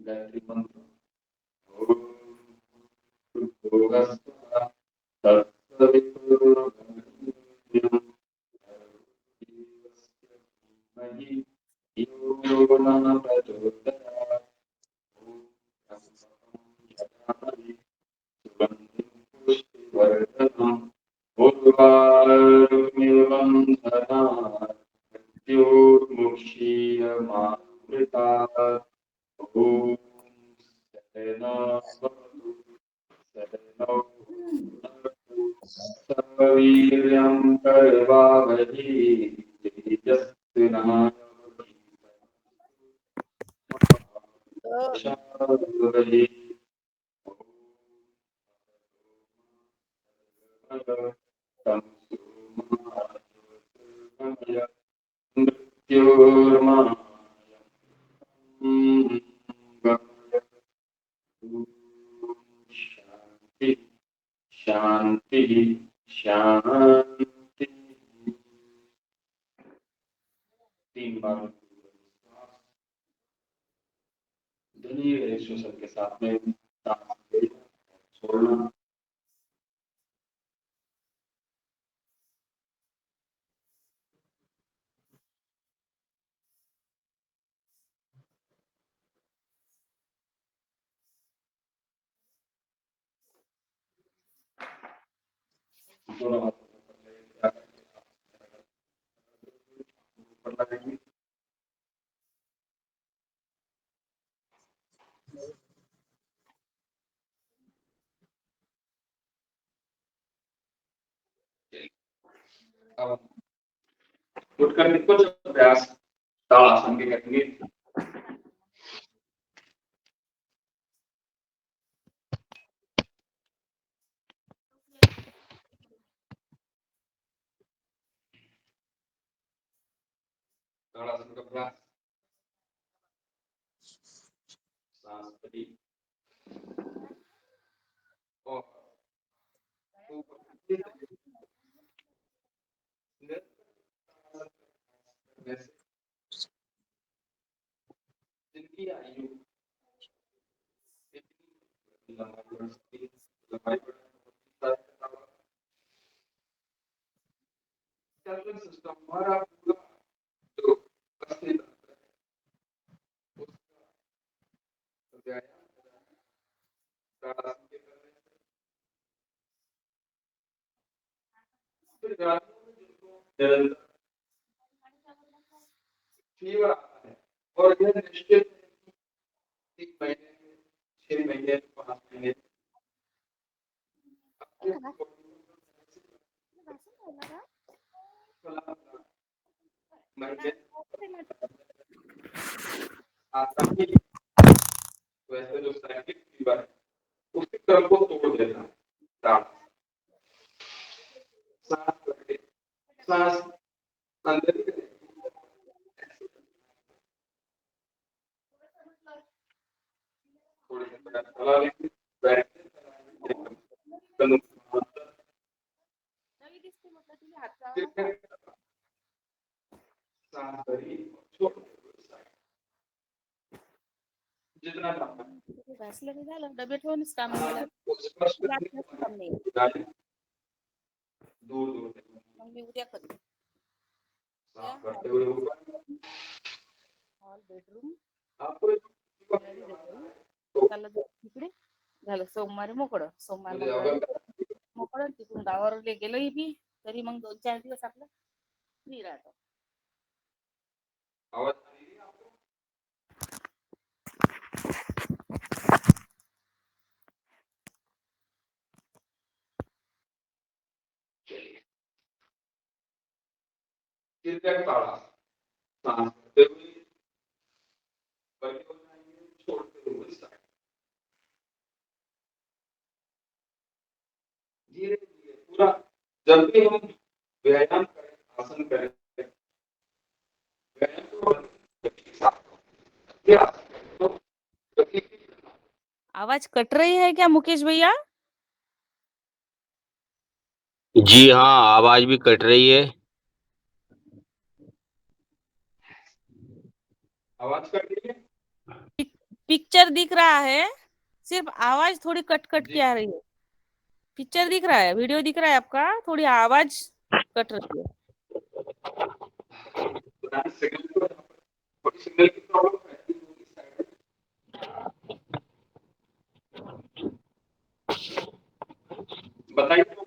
गायत्री मंत्र। ओम भूर्भुवस्सुः तत्सवितुर्वरेण्यं भर्गो देवस्य धीमहि धियो यो नः प्रचोदयात्। ओम यजामहे सुगन्धिं पुष्टिवर्धनम् उर्वारुकमिवं धनात् मृत्योर्मुक्षीयमामृतात्। ॐ सहना भवतु सहनौ भुनक्तु सह वीर्यं करवावहै तेजस्विनावधीतमस्तु शांति शांति शांति। 3 बार धीरे श्वसन के साथ में सांस लेना छोड़ना। दोनों हाथों को ऊपर लगाएंगे। अब उठकर कुछ अभ्यास ताड़ासन के करेंगे। ताड़ासन का अभ्यास सांस भरी और ऊपर जिनकी आयु लंबाई सिस्टम हमारा पूरा जो अस्तित्व है उसका निरंतर फीवर आता है और यह निश्चित 3 महीने 6 महीने 5 महीने आता ही वैसे जो साइकिल फीवर है उसके क्रम को तोड़ देता है। सांस अंदर ही थोड़ी सी चला लेंगे बैठते सांस भरी जितना बसलं झालं डबे ठेवूनच काम केलं काम नाही दूर दूर मग मी उद्या करते सांस भरते हुए ऊपर हॉल बेडरूम आपको चाललं तिकडे झालं सोमवारी मोकळं सोमवार मोकळं तिकडून गावावर गेलोही बी तरी मग 2-4 दिवस आपलं फ्री राहतो आवाज तिरकट ताड़ा सांस भरते हुए बड़े हो जाएंगे छोड़ते हुए साइड धीरे धीरे पूरा जब भी हम व्यायाम करें आसन करें व्यायाम तो आवाज कट रही है क्या मुकेश भैया जी हाँ आवाज भी कट रही है आवाज कट रही है पिक्चर दिख रहा है, सिर्फ आवाज थोड़ी कट कट जी के आ रही है। पिक्चर दिख रहा है, वीडियो दिख रहा है आपका, थोड़ी आवाज कट रही है। सिग्नल को थोड़ी सिग्नल की प्रॉब्लम है इस साइड में। बताइए तो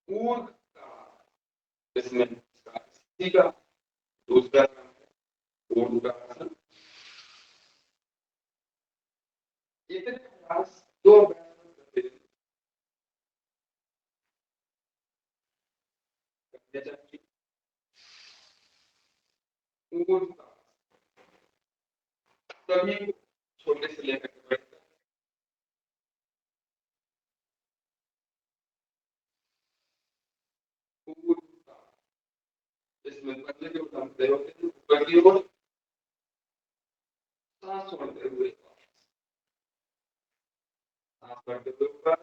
ऊर्ध्व का, इसमें इसका इसी का दूसरा नाम है ऊर्ध्वाधर। इतने अभ्यास दो अभ्यास करते चाहिए। ऊर्ध्व सभी छोटे से लेकर के बड़े तक। ऊर्ध्व इसमें पहले जो उठाते होते हैं ऊपर की ओर सांस छोड़ते हुए, सांस छोड़ते हुए ऊपर,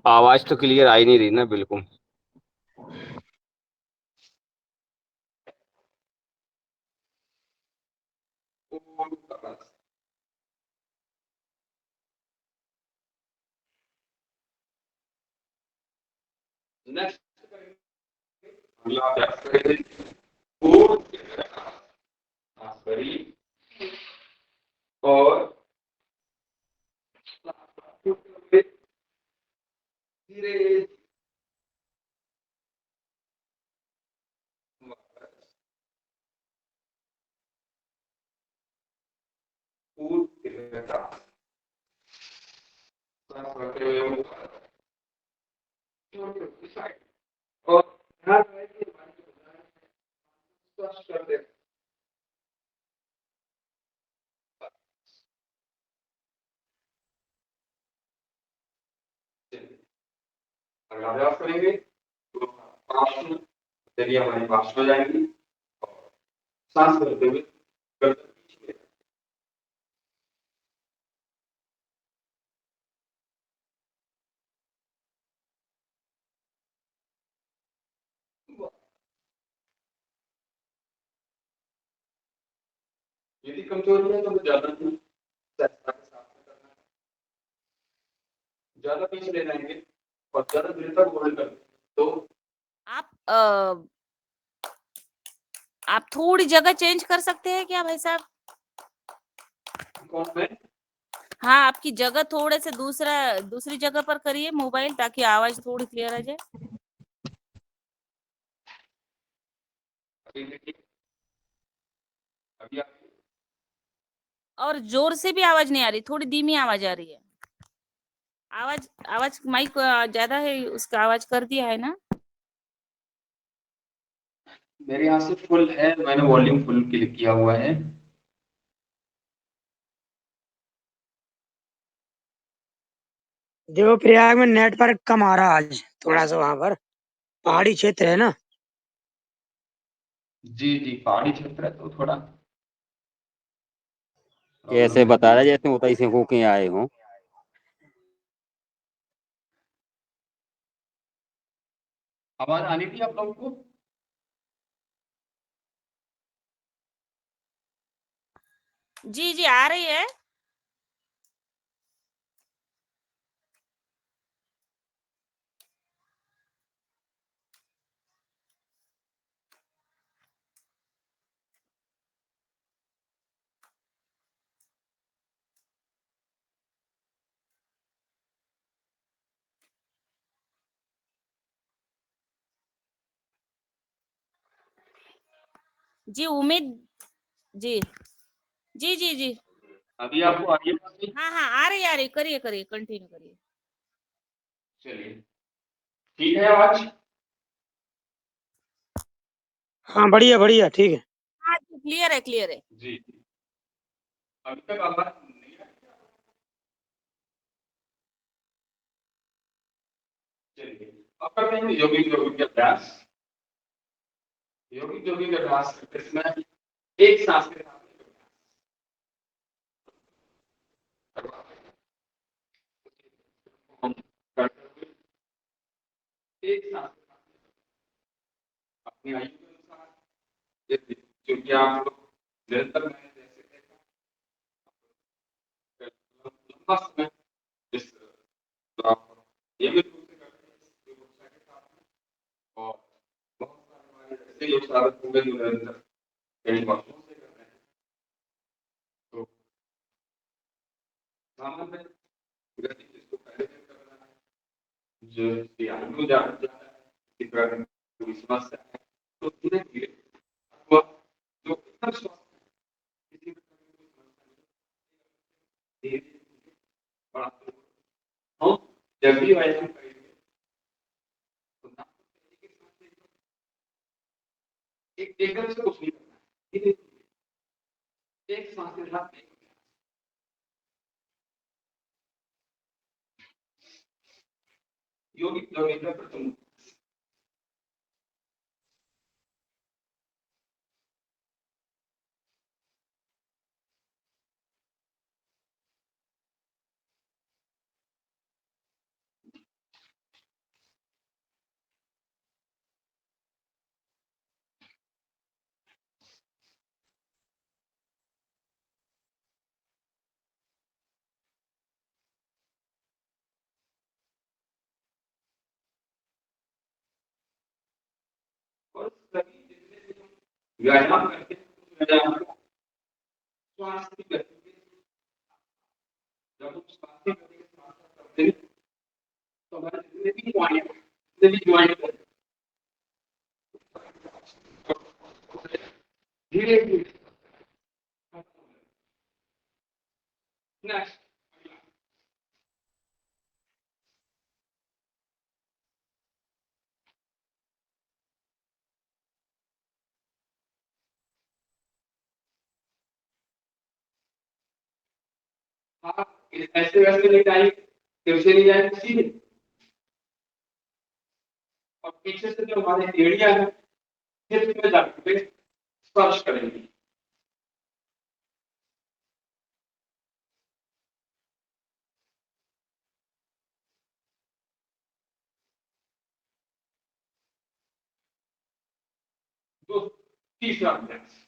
आवाज तो क्लियर आ ही नहीं रही ना बिल्कुल। ऊर्ध्व नेक्स्ट अगला अभ्यास करेंगे ऊर्ध्व सांस भरी और सांस छोड़ते हुए धीरे वापस ऊर्ध्व सांस भरते हुए ऊपर छोड़ते हुए साइड और ध्यान रहे कि हमारी जो भुजाएं हैं, स्पर्श करते रहें। चलिए, अगला अभ्यास करेंगे तो पार्श्व चलिए हमारी पार्श्व हो जाएंगी और सांस भरते हुए गर्दन पीछे ले जाएंगे। यदि कमजोरी है तो ज्यादा नहीं, सहजता के साथ में करना है। ज्यादा पीछे ले जाएंगे और ज्यादा देर तक होल्ड करेंगे तो आप आप थोड़ी जगह चेंज कर सकते हैं क्या भाई साहब? कौन में हाँ, आपकी जगह थोड़े से दूसरी जगह पर करिए मोबाइल, ताकि आवाज थोड़ी क्लियर आ जाए। अभी देखिए, अभी आप और जोर से भी आवाज नहीं आ रही, थोड़ी धीमी आवाज आ रही है। आवाज आवाज माइक ज्यादा है, उसका आवाज कर दिया है ना? मेरे यहाँ से फुल है, मैंने वॉल्यूम फुल क्लिक किया हुआ है। देवप्रयाग में नेटवर्क कम आ रहा आज थोड़ा सा, वहां पर पहाड़ी क्षेत्र है ना। जी जी, पहाड़ी क्षेत्र है तो थोड़ा ये प्रॉब्लम ऐसे रहती बता है। रहे जैसे उतई से होके आए हो। आवाज आनी थी आप लोगों को? जी जी, आ रही है। जी उम्मीद। जी जी जी जी। अभी आपको आ रही है बात नहीं? हाँ हाँ, आ रही, करिए करिए, कंटिन्यू करिए। चलिए, ठीक है आवाज? हाँ बढ़िया बढ़िया, ठीक है। हाँ जी, क्लियर है, क्लियर है। जी जी, अभी तक आवाज नहीं आ रही? चलिए, अब करते हैं योगिक योगिक के अभ्यास। योगिक योगिक अभ्यास करते समय एक सांस के साथ हम करते हुए एक सांस अपनी आयु के अनुसार, जैसे क्योंकि आप लोग निरंतर मैंने जैसे देखा लंबा समय इस तो आप नियमित रूप से करते हैं जो शिक्षा के साथ में, और बहुत सारे हमारे ऐसे लोग साधक होंगे जो निरंतर कई वर्षों से कर रहे हैं। तो सामान्य गति जिसको पहले से करना है, जो आयु ज्यादा है, किसी प्रकार की कोई समस्या है, तो धीरे धीरे वह जो एकदम स्वस्थ है, किसी प्रकार की कोई समस्या नहीं, धीरे धीरे बढ़ाते हुए हम जब भी व्यायाम करेंगे तो ना तो पहले के साथ एक एकदम से कुछ नहीं करना है, धीरे धीरे एक सांस के साथ नहीं करना है। योगी रविंद्र प्रथम और सभी जितने भी हम व्यायाम करते हैं उस व्यायाम को श्वास की गति के, जब हम श्वास की गति के साथ साथ करते हैं तो हमारे जितने भी ज्वाइंट धीरे धीरे नेक्स्ट। हाँ, ऐसे वैसे नहीं जाएंगे, तिरछे नहीं जाएंगे, सीधे, और पीछे से जो हमारे एड़िया है हिप में जाके स्पर्श करेंगे। दो तीसरा अभ्यास,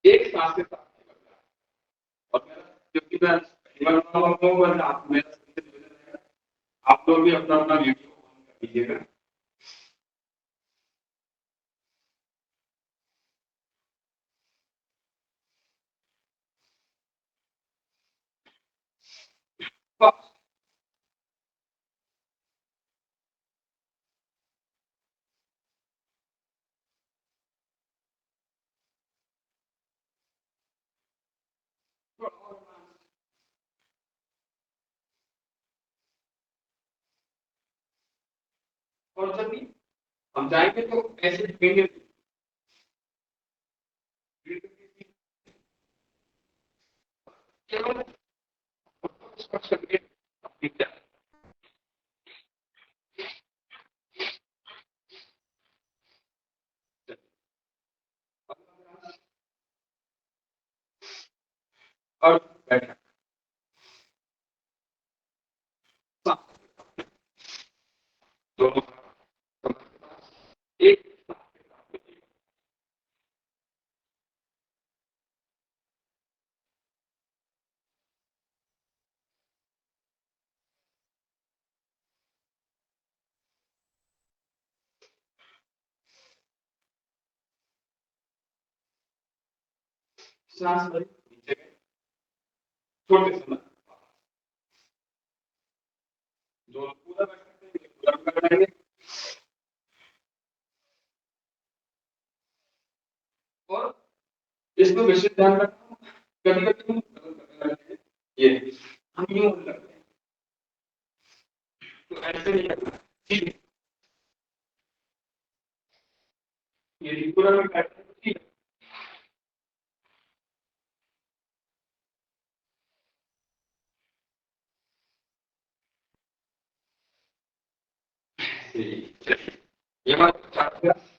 एक सांस के साथ, और मेरा क्योंकि मैं आप मेरा आप लोग भी अपना अपना वीडियो ऑन कर लीजिएगा। और जब भी हम जाएंगे तो ऐसे झुकेंगे, केवल स्पर्श करके अपनी क्या और बैठा दोनों एक सांस भरी नीचे गए, छोटे समय जो पूरा बैठ सकते हैं पूरा बैठाएंगे, और इसमें विशेष ध्यान रखना कभी कभी हम गलत करने लगते हैं, ये हम यूं करते हैं, तो ऐसे नहीं करना, ठीक है, ये पूरा में बैठते हैं, ठीक है, ये हमारे 4 अभ्यास।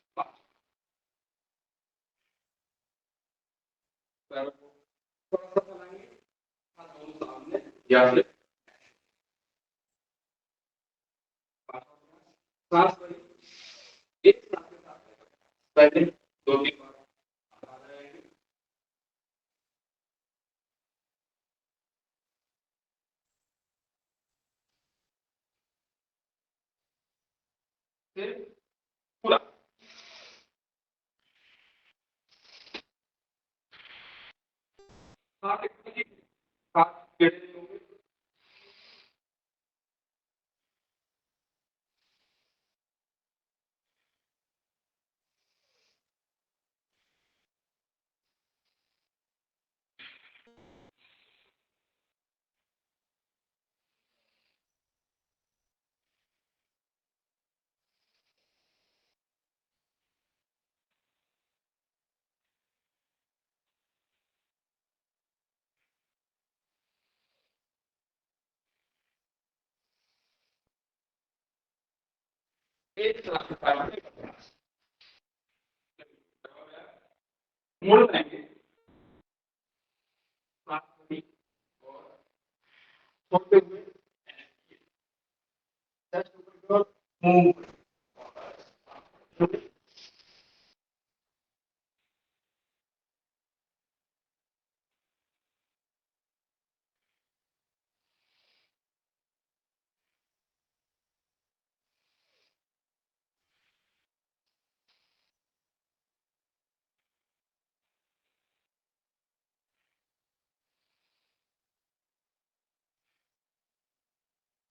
या फिर सांस भरिए, एक सांस के साथ पहले 2-3 बार आधा रहेंगे, फिर पूरा हाथ हाथ टेढ़े होंगे, एक सांस के साथ मुड़ जाएंगे, सांस भरी और छोड़ते हुए चेस्ट ऊपर की ओर, मुंह ऊपर।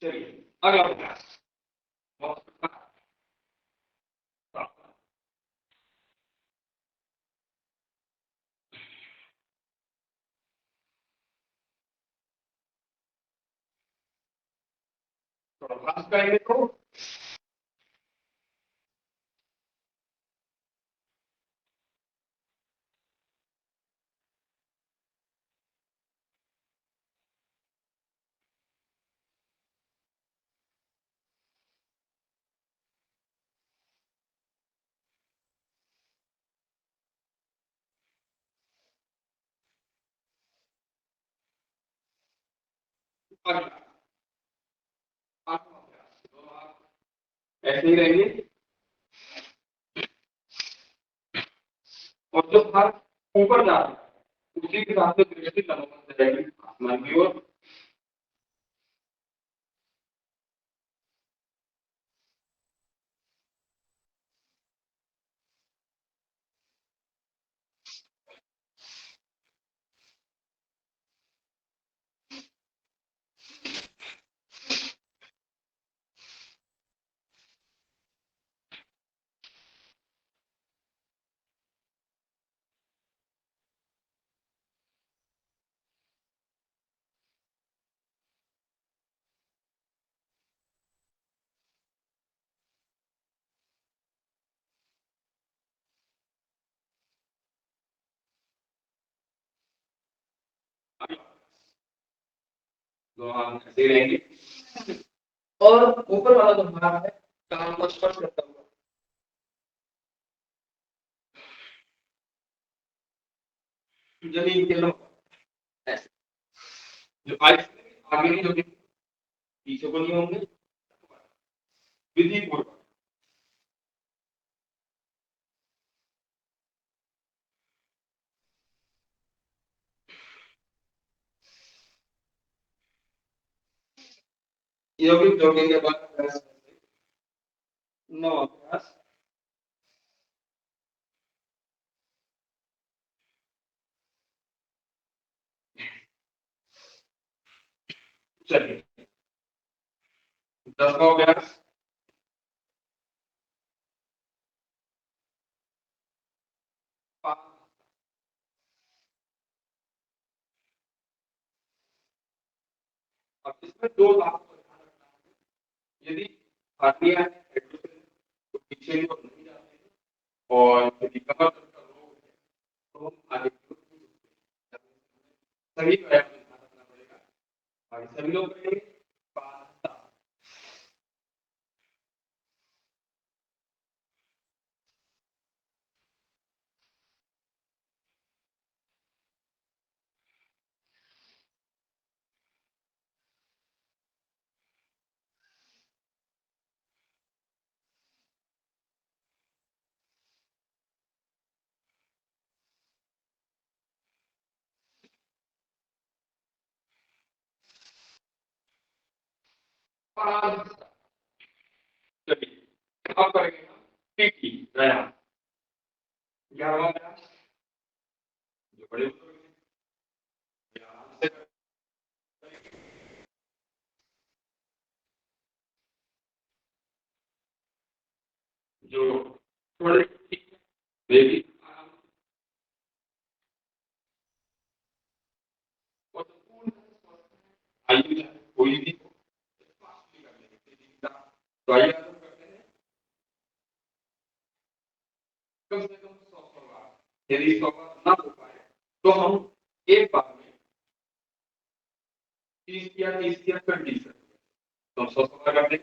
चलिए अगला प्रयास, थोड़ा फास्ट करेंगे तो अगला आठवां प्रयास, दोनों हाथ ऐसे ही रहेंगे और जो हाथ ऊपर जा रहा है उसी के साथ दृष्टि लंबवत रहेगी आसमान की ओर। दोनों हाथ ऐसे ही रहेंगे और ऊपर वाला जो भाग है कान को स्पर्श करता हुआ जमीन के लंब ऐसे, जो आगे नहीं जो पीछे को नहीं होंगे, विधि पूर्वक यौगिक जोड़ने के बाद प्रयास करेंगे। 9 प्रयास, चलिए 10वां प्रयास, अब इसमें दो बातों को ध्यान रखना है। यदि हार्निया है तो पीछे की ओर नहीं जाते हैं और यदि कमर दर्द का रोग है तो हम आगे की ओर नहीं झुकते हैं। सही व्यायाम में ध्यान रखना पड़ेगा। आगे सभी लोग करेंगे पास्ता, चलिए अब करेंगे हम पीटी व्यायाम 11वां व्यायाम जो बड़े बुजुर्ग हैं व्यायाम से जो थोड़े वे भी आराम और संपूर्ण आयु चाहे कोई भी हो फास्ट कर लेंगे तो आइए हम करते हैं कम से कम 100 बार यदि 100 बार ना हो पाए तो हम एक बार में 30 या 20 तो हम 100 बार कर दें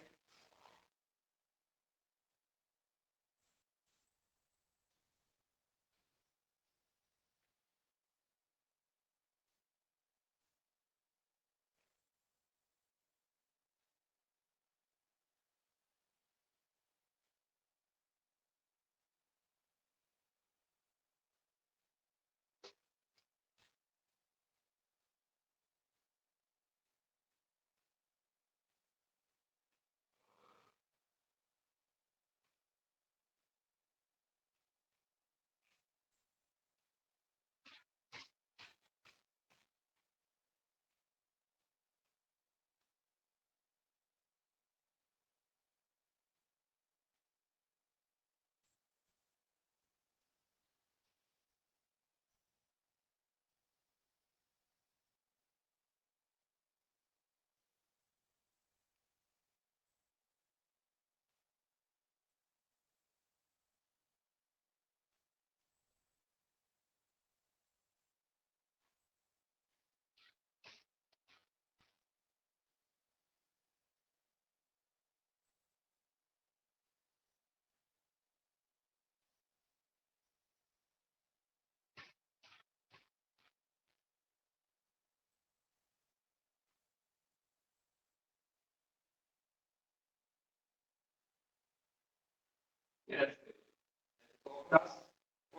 और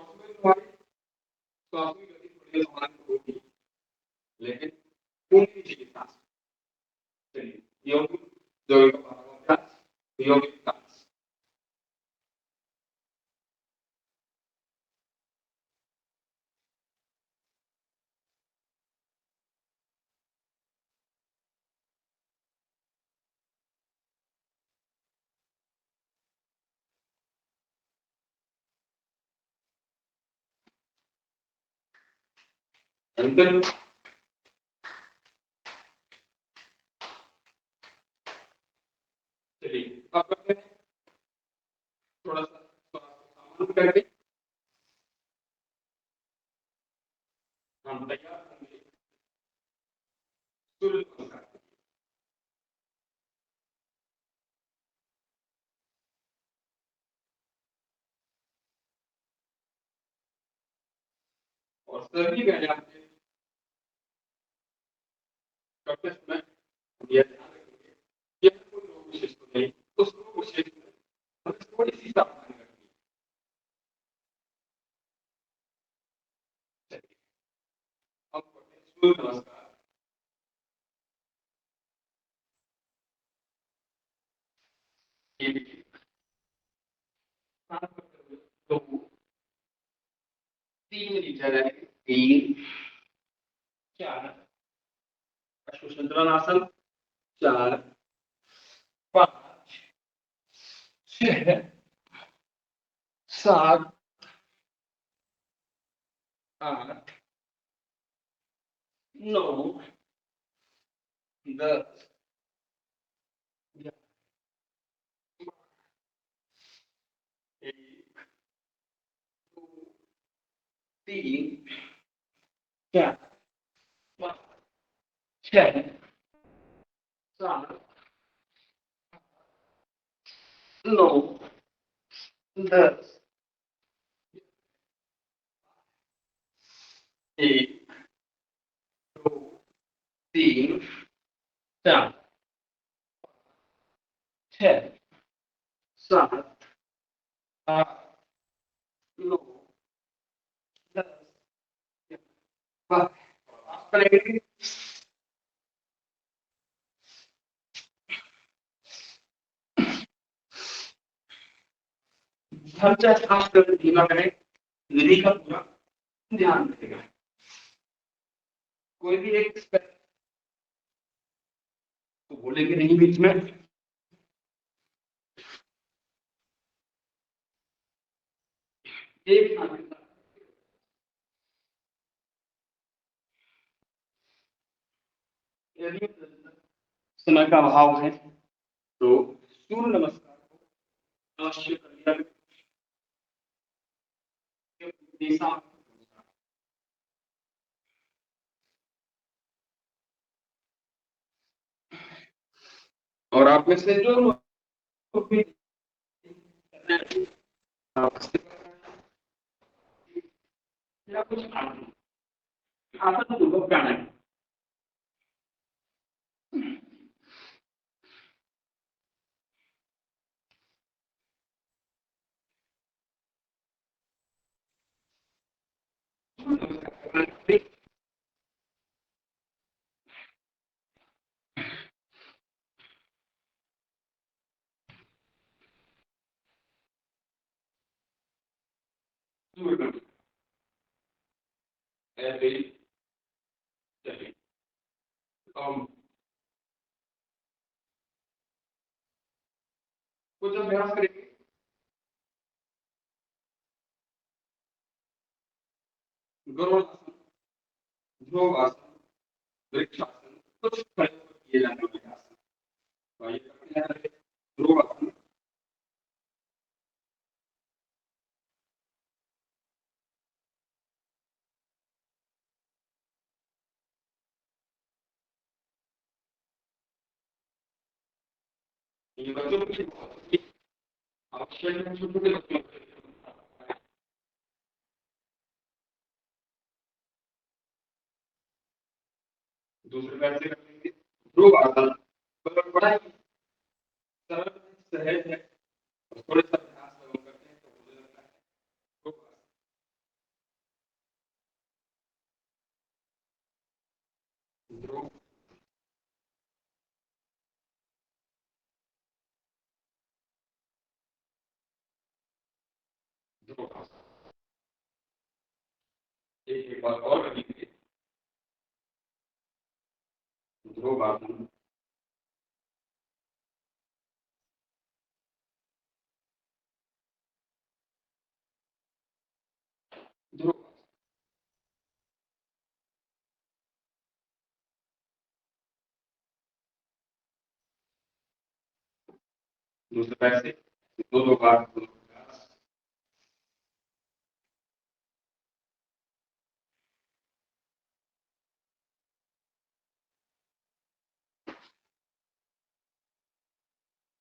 उसमें तुम्हारी श्वास की गति थोड़ी समान होगी लेकिन पूरी चाहिए सांस चलिए योग जो योग सांस अंतर चलिए अब करते हैं थोड़ा सा श्वास को सामान्य करके हम तैयार होंगे सूर्य नमस्कार और सभी व्यायाम करते समय यह ध्यान रखेंगे कि कोई रोग विशेष तो नहीं उस रोग विशेष में हमें थोड़ी सी सावधानी रखनी है अब करते हैं सूर्य नमस्कार ये भी दो 3 लीटर है 3 4 अश्वसंतरासन 4 5 6 7 8 9 10 1 2 3 4 5 6 7 9 10 1 2 3 4 6 7 8 9 10 करेंगे खर्चा खास कर धीमा करें, विधि का पूरा ध्यान रखेगा। कोई भी एक तो बोलेंगे नहीं बीच में, एक यदि समय का अभाव है तो सूर्य नमस्कार को अवश्य कर लिया दिशा। और आप में से जो भी या कुछ आसन पूर्वक करना है। ऐसे ही चलिए कुछ अभ्यास करेंगे। गरुड़ासन, ध्रुवासन, वृक्षासन, कुछ खड़े होकर किए जाने वाले आसन। तो आइए करते हैं ध्रुवासन। ये बच्चों के लिए बहुत ही आवश्यक है, छोटे बच्चों के लिए। दूसरे पैर से कर लेंगे ध्रुवासन। बड़ा ही सरल सहज है, थोड़े सा अभ्यास हम करते हैं तो मुझे लगता है ध्रुव ध्रुवासन। एक बार और करेंगे ध्रुवासन। ध्रुव दूसरे पैर से दो बार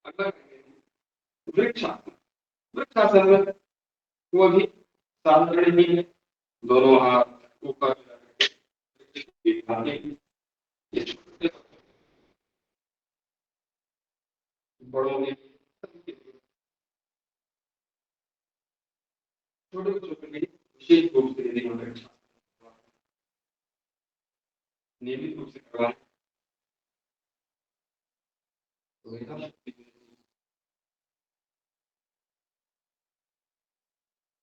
अगला वृक्षासन। वृक्षासन में वो भी साधारण ही है, दोनों हाथ ऊपर बड़ों में छोटे बच्चों के लिए विशेष रूप से यदि हम नियमित रूप से करवाएं तो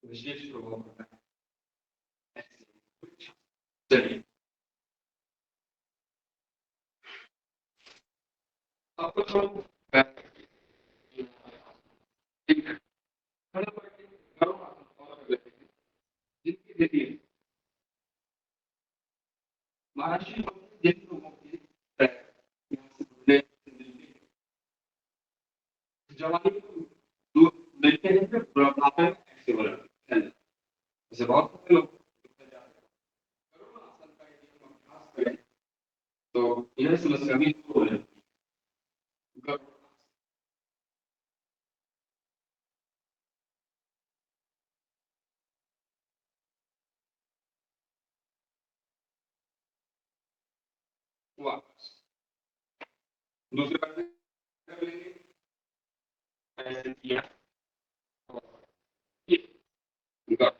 विशेष प्रभाव पड़ता है। चलिए अब कुछ हम जिनकी देखिए महाराष्ट्र जिन लोगों की जवानी मिलते हैं फिर बुढ़ापे में एक्टिव रहते हैं। जैसे बहुत सारे लोग आसन का यदि हम अभ्यास करें तो यह समस्या भी दूर हो जाती है। वापस दूसरे पास कर लेंगे ऐसे किया ये गप।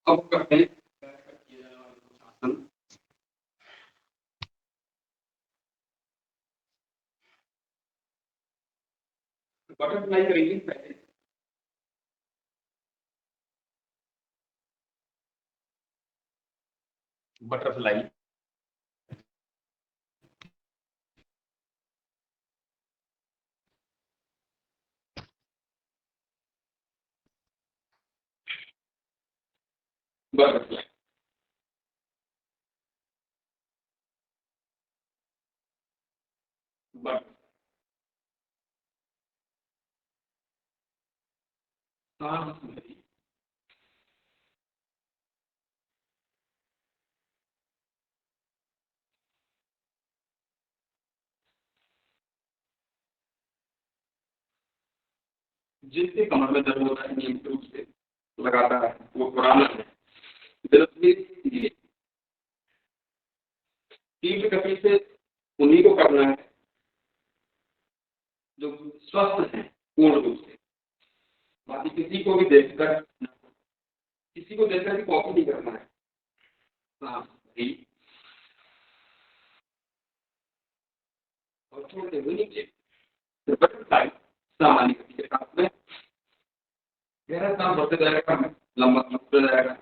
अब करते हैं बटरफ्लाई करेंगे पहले। बटरफ्लाई बटरफ्लाई बटरफ्लाई सांस भरी, जिससे कमर में दर्द होता है नियमित रूप से लगाता है वो पुराना है। धीरे तीव्र गति से उन्हीं को करना है जो स्वस्थ है पूर्ण रूप से। बाकी किसी को भी देखकर भी कॉपी नहीं करना है। सांस भरी और छोड़ते हुए नीचे। बटरफ्लाई सामान्य गति के साथ में गहरा सांस बढ़ते जाएगा, लंबा बढ़ते जाएगा।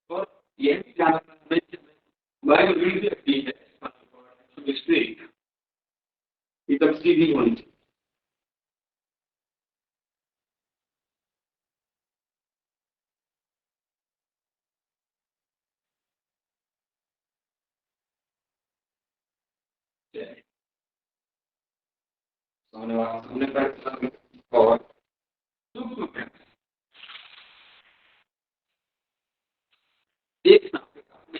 और यह भी ध्यान रखना है कि हमारी जो रीढ़ की हड्डी है एकदम सीधी होनी चाहिए। सामने पर और सूक्ष्म एक सांस के साथ में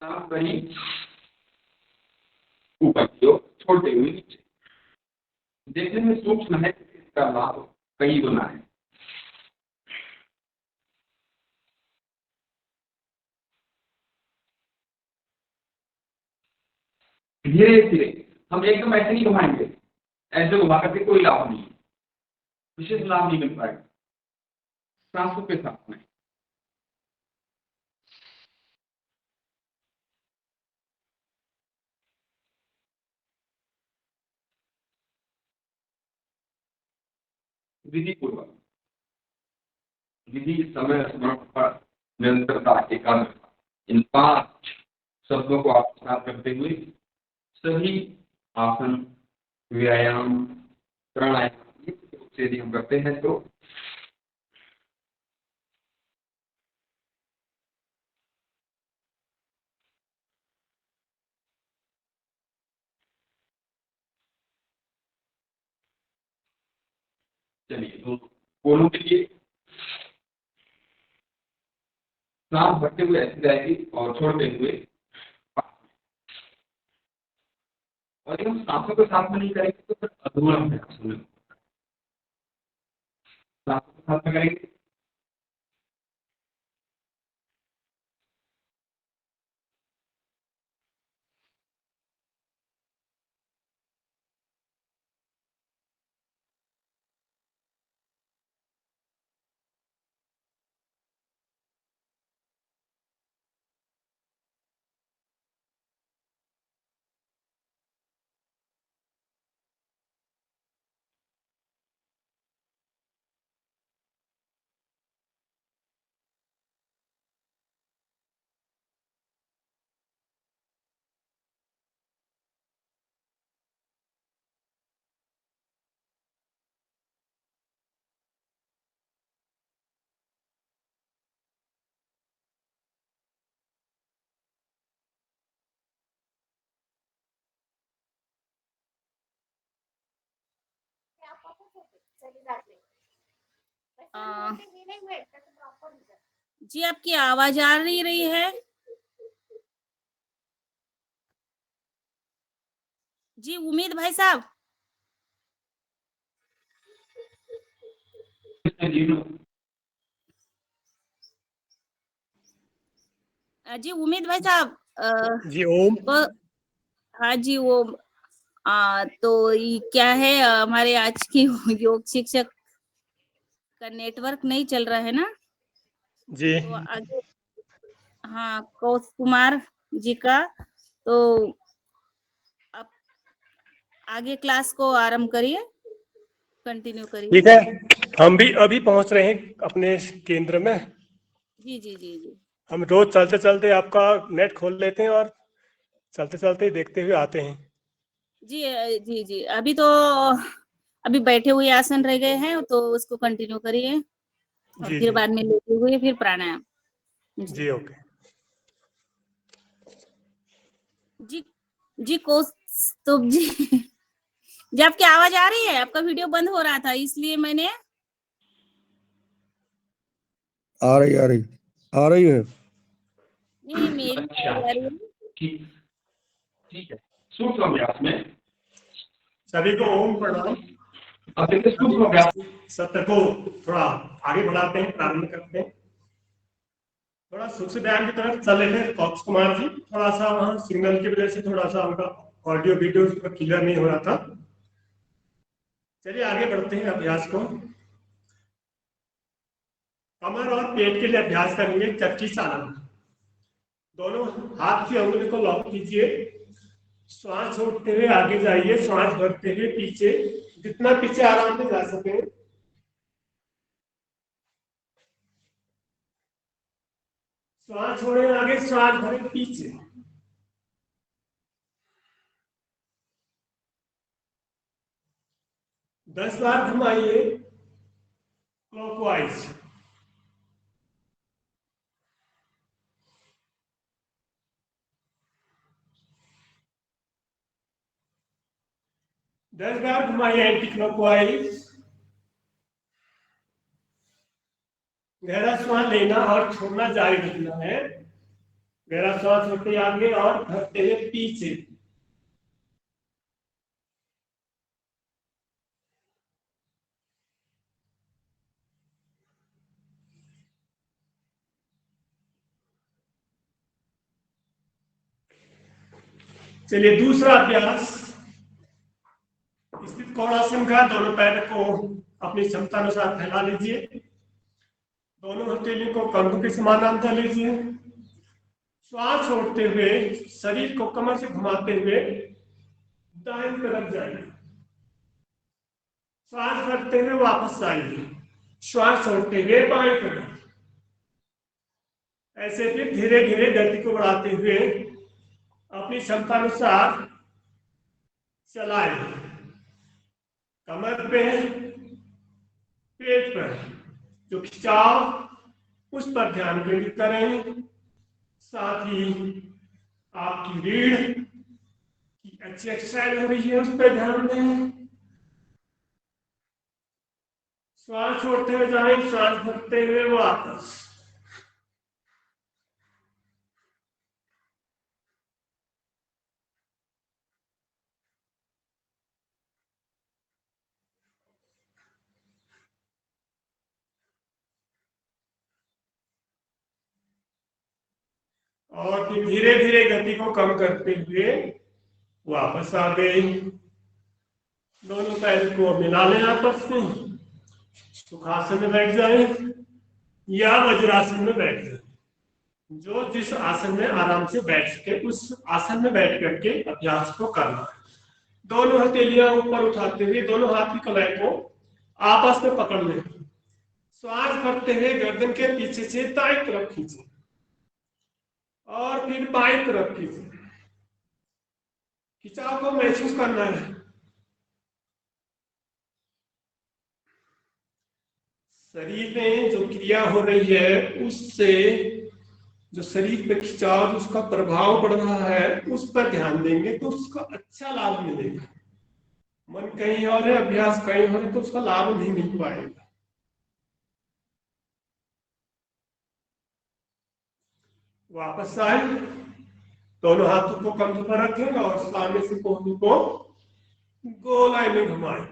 सांस भरी ऊपर की ओर छोड़ते हुए नीचे। देखने में सूक्ष्म है, इसका लाभ कई गुना है। धीरे धीरे हम एकदम ऐसे नहीं घुमाएंगे, ऐसे घुमा करके कोई लाभ नहीं, विशेष लाभ नहीं मिल पाएगा। सांसों के साथ में विधि पूर्वक, विधि समय स्मरण पर निरंतरता एकाग्रता, इन 5 शब्दों को आप साथ करते हुए सभी आसन, व्यायाम, प्राणायाम से यदि हम करते हैं तो चलिए तो कोनों के लिए सांस भरते हुए ऐसी जाएगी और छोड़ते हुए, और हम सांसों के साथ में नहीं करेंगे तो फिर अधूरा है। सांसों के साथ में करेंगे जी आपकी आवाज आ नहीं रही है। जी उम्मीद भाई साहब, जी उम्मीद भाई साहब, जी ओम। हाँ जी, वो तो ये क्या है, हमारे आज की योग शिक्षक का नेटवर्क नहीं चल रहा है ना, जी तो आगे, हाँ, कौश कुमार जी का, तो आप आगे क्लास को आरंभ करिए, कंटिन्यू करिए। ठीक है, हम भी अभी पहुंच रहे हैं अपने केंद्र में। जी जी जी जी। हम रोज चलते चलते आपका नेट खोल लेते हैं और चलते चलते देखते हुए आते हैं। जी जी जी, अभी बैठे हुए आसन रह गए हैं, तो उसको कंटिन्यू करिए, और जी फिर जी बाद में लेटे हुए फिर प्राणायाम। जी जी ओके। जी जी, कौस्तुभ जी जी, आपकी आवाज आ रही है? आपका वीडियो बंद हो रहा था, इसलिए मैंने, आ रही आ रही है। नहीं, मेरी अच्छा आवाज आ रही है। ठीक ठीक है। सूक्ष्म अभ्यास में सभी को ओम प्रणाम। अब देखिए सूक्ष्म अभ्यास सत्र को थोड़ा आगे बढ़ाते हैं, प्रारंभ करते हैं। थोड़ा सूक्ष्म व्यायाम की तरफ चल रहे थे कौश कुमार जी, थोड़ा सा वहाँ सिग्नल की वजह से थोड़ा सा उनका ऑडियो वीडियो क्लियर नहीं हो रहा था। चलिए आगे बढ़ते हैं अभ्यास को। कमर और पेट के लिए अभ्यास करेंगे चक्की चालन। दोनों हाथ की उंगली को लॉक कीजिए, श्वास छोड़ते हुए आगे जाइए, श्वास भरते हुए पीछे, जितना पीछे आराम से जा सके। श्वास छोड़े आगे, श्वास भरे पीछे। दस बार घुमाइए क्लॉकवाइज। दस बार घुमाइए एंटी क्लॉकवाइज। गहरा श्वास लेना और छोड़ना जारी रखना है। गहरा श्वास छोड़ते आगे और भरते हुए पीछे। चलिए दूसरा अभ्यास, स्थित कोणासन का। दोनों पैर को अपनी क्षमता अनुसार फैला लीजिए, दोनों हथेलियों को कंधों के समानांतर लीजिए। श्वास छोड़ते हुए शरीर को कमर से घुमाते हुए दाएं तरफ जाइए। श्वास भरते हुए वापस आइए, श्वास छोड़ते हुए बाएं तरफ। ऐसे फिर धीरे धीरे गति को बढ़ाते हुए अपनी क्षमता अनुसार चलाएं। कमर पे, पेट पर जो खिंचाव, उस पर ध्यान केंद्रित करें। साथ ही आपकी रीढ़ की अच्छी एक्सरसाइज हो रही है, उस पर ध्यान दें। श्वास छोड़ते हुए जाएं, श्वास भरते हुए वापस। और फिर धीरे धीरे गति को कम करते हुए वापस आ गए। दोनों पैर को मिला लें आपस में, सुखासन में बैठ जाए या वज्रासन में बैठ जाए। जो जिस आसन में आराम से बैठ सके उस आसन में बैठ करके अभ्यास को करना है। दोनों हथेलियां ऊपर उठाते हुए दोनों हाथ की कलाई को आपस में पकड़ लें। श्वास भरते हुए गर्दन के पीछे से दाएं तरफ खींचे और फिर बाएं तरफ खींचे। खिंचाव को महसूस करना है। शरीर में जो क्रिया हो रही है उससे जो शरीर पे खिंचाव, उसका प्रभाव पड़ रहा है, उस पर ध्यान देंगे तो उसका अच्छा लाभ मिलेगा। मन कहीं और है, अभ्यास कहीं और है, तो उसका लाभ नहीं मिल पाएगा। वापस आए, दोनों हाथों को कंधों पर रखें और सामने से कोहनी को गोलाई में घुमाएं।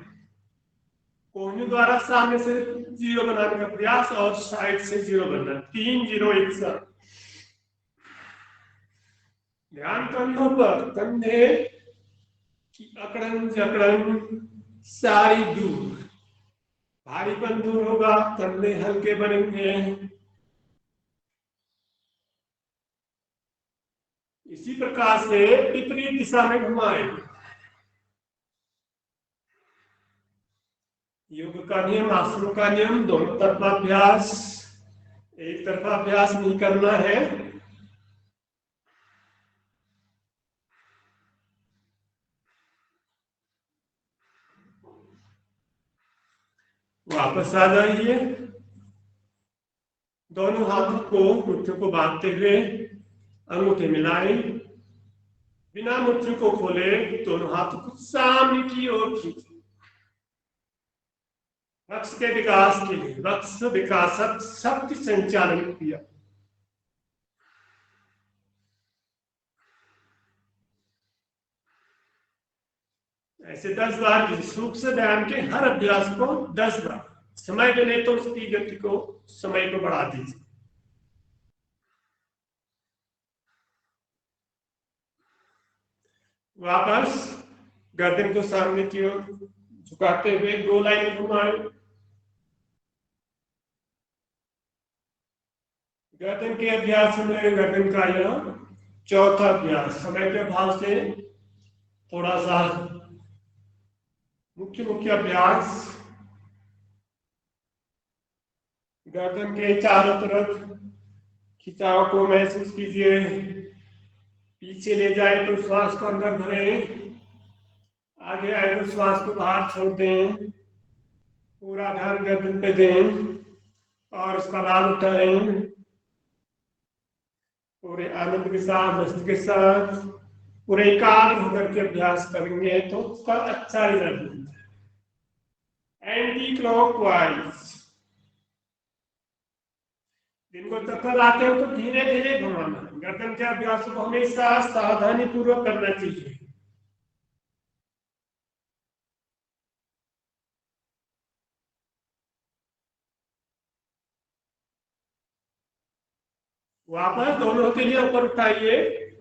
कोहनी द्वारा सामने से जीरो बनाने का प्रयास और साइड से जीरो बनना। 3 0 1 साथ। ध्यान कंधों पर, कंधे की अकड़न जकड़न सारी दूर, भारीपन दूर होगा, कंधे हल्के बनेंगे। इसी प्रकार से विपरीत दिशा में घुमाएं। योग का नियम, आसनों का नियम, दोनों तरफा अभ्यास, एक तरफा अभ्यास नहीं करना है। वापस आ जाइए, दोनों हाथों को मुट्ठियों को बांधते हुए अंगूठे मिलाएं, बिना मुट्ठी को खोले दोनों हाथों को सामने की ओर खींचें। वक्ष के विकास के लिए वक्ष विकासक शक्ति संचालन क्रिया। ऐसे 10 बार सूक्ष्म व्यायाम के हर अभ्यास को 10 बार, समय मिले तो उसकी गति को, समय को बढ़ा दीजिए। वापस गर्दन को सामने की ओर झुकाते हुए 2 लाइन घुमाएं। गर्दन के अभ्यास में गर्दन का यह चौथा अभ्यास, समय के अभाव से थोड़ा सा मुख्य अभ्यास। गर्दन के चारों तरफ खिंचाव को महसूस कीजिए, पीछे ले जाए तो श्वास को अंदर भरें, आगे आए तो श्वास को बाहर छोड़ दें, पूरा ध्यान गर्दन पे दें और उसका लाभ उठाएं। पूरे आनंद के साथ, मस्ती के साथ, पूरे एकाग्र होकर के अभ्यास करेंगे तो उसका अच्छा रिजल्ट मिलता है। एंटी क्लॉकवाइज दिन को चक्कर आते हो तो धीरे धीरे घुमाना। गर्दन के अभ्यास को हमेशा सावधानी पूर्वक करना चाहिए। वापस दोनों हथेलियां ऊपर उठाइए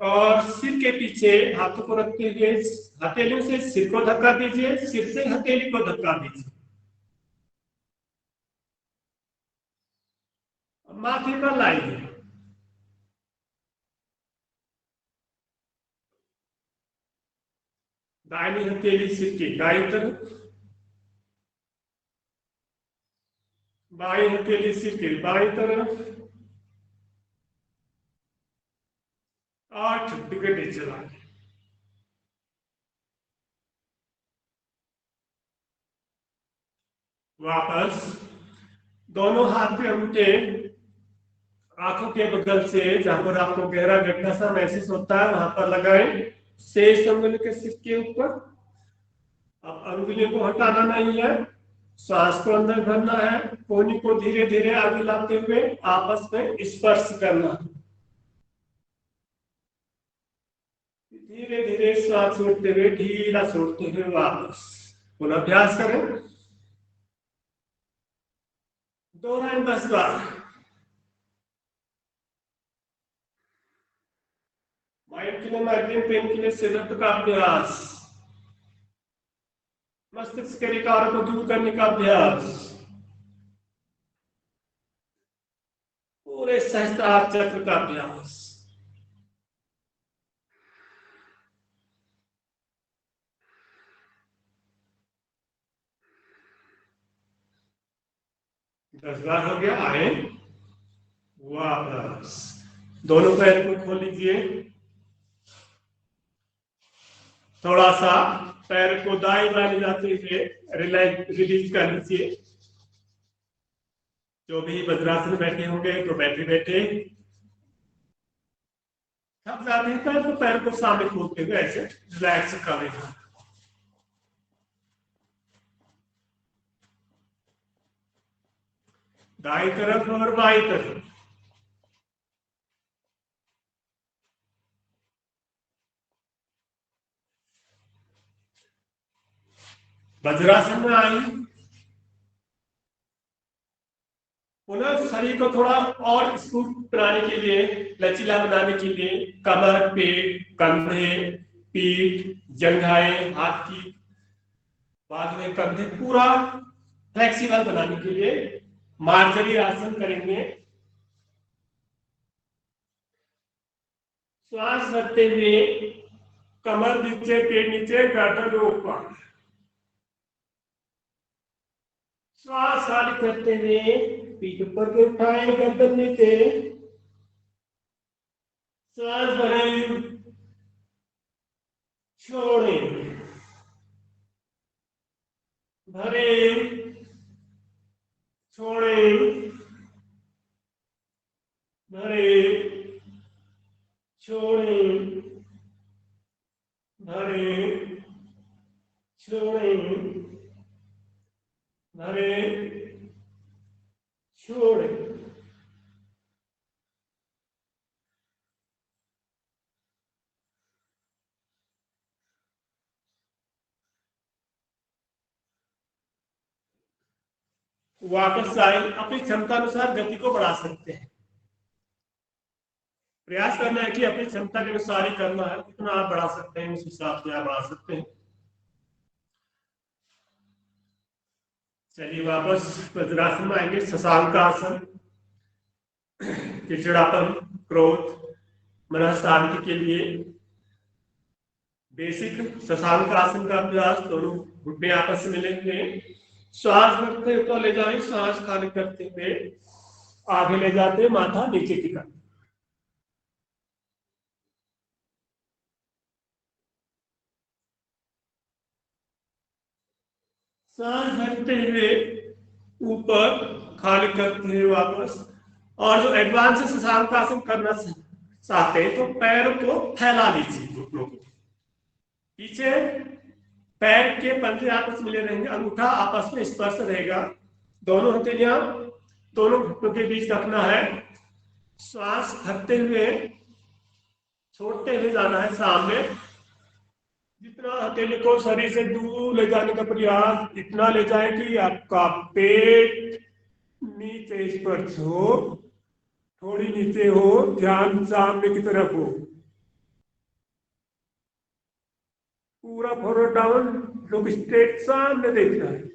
और सिर के पीछे हाथों को रखते हुए हथेलियों से सिर को धक्का दीजिए, सिर से हथेली को धक्का दीजिए। माथे पर लाइए, दाहिनी हथेली सिर की दाईं तरफ, बाईं हथेली सिर की बाईं तरफ। 8 डिग्री चलाएं। वापस दोनों हाथ के अंगूठे आंखों के बगल से, जहां पर आपको गहरा गड्ढा सा महसूस होता है वहां पर लगाएं, शेष अंगुली के सिर के ऊपर। अब अंगुलियों को हटाना नहीं है, श्वास को अंदर भरना है, कोहनी को धीरे धीरे आगे लाते हुए आपस में स्पर्श करना। धीरे धीरे श्वास छोड़ते हुए, ढीला छोड़ते हुए वापस पुनः अभ्यास करें। दोहराएं 10 बार। माइंड के लिए, माइग्रेन पेन के लिए सिरप का अभ्यास, मस्तिष्क के विकारों को दूर करने का अभ्यास, पूरे सहस्त्रार चक्र का अभ्यास। दस बार हो गया। आए वापस, दोनों पैर को खोल लीजिए, थोड़ा सा पैर को दाएं बाएं जाते हुए रिलीज कर लीजिए। जो भी वज्रासन बैठे होंगे तो बैठे बैठे, थक जाते हैं पैर तो पैर को सामने खोलते हुए ऐसे रिलैक्स कर लेना। दाई तरफ और बाई तरफ, वज्रासन में आई, पुनः शरीर को थोड़ा और स्मूथ बनाने के लिए, लचीला बनाने के लिए कमर, पेट, कंधे, पीठ, जंघाएं, हाथ की बाद में कंधे पूरा फ्लेक्सिबल बनाने के लिए मार्जरी आसन करेंगे। श्वास भरते हुए कमर नीचे, पेट नीचे, गर्दन ऊपर। श्वास खाली करते हुए पीठ ऊपर के उठाएं, गर्दन नीचे। श्वास भरें, छोड़ें, भरें, छोड़ें, भरें, छोड़ें, भरें, छोड़ें, भरें, छोड़ें। वापस आए, अपनी क्षमता अनुसार गति को बढ़ा सकते हैं। प्रयास करना है कि अपनी क्षमता के अनुसार ही करना है, कितना आप बढ़ा सकते हैं उस हिसाब से आप बढ़ा सकते हैं। चलिए वापस वज्रासन में आएंगे। शशांक आसन, चिड़चिड़ापन, क्रोध, मन शांति के लिए बेसिक शशांक आसन का अभ्यास। दोनों घुटने आपस में मिलेंगे। श्वास भरते हुए तो ले जाए, सांस खाली करते हुए आगे ले जाते, माथा नीचे टिका। सांस भरते हुए ऊपर, खाली करते हुए वापस। और जो एडवांस शशांक आसन करना चाहते हैं तो पैरों को फैला लीजिए, घुटनों को पीछे, पैर के पंजे आपस में मिले रहेंगे, अंगूठा आपस में स्पर्श रहेगा। दोनों हथेलियां दोनों घुटनों के बीच रखना है। श्वास भरते हुए छोड़ते हुए जाना है सामने। जितना हथेली को शरीर से दूर ले जाने का प्रयास, इतना ले जाए कि आपका पेट नीचे स्पर्श हो, थोड़ी नीचे हो, ध्यान सामने की तरफ हो। पूरा फॉरवर्ड डाउन, लोग स्ट्रेट सामने देखना है।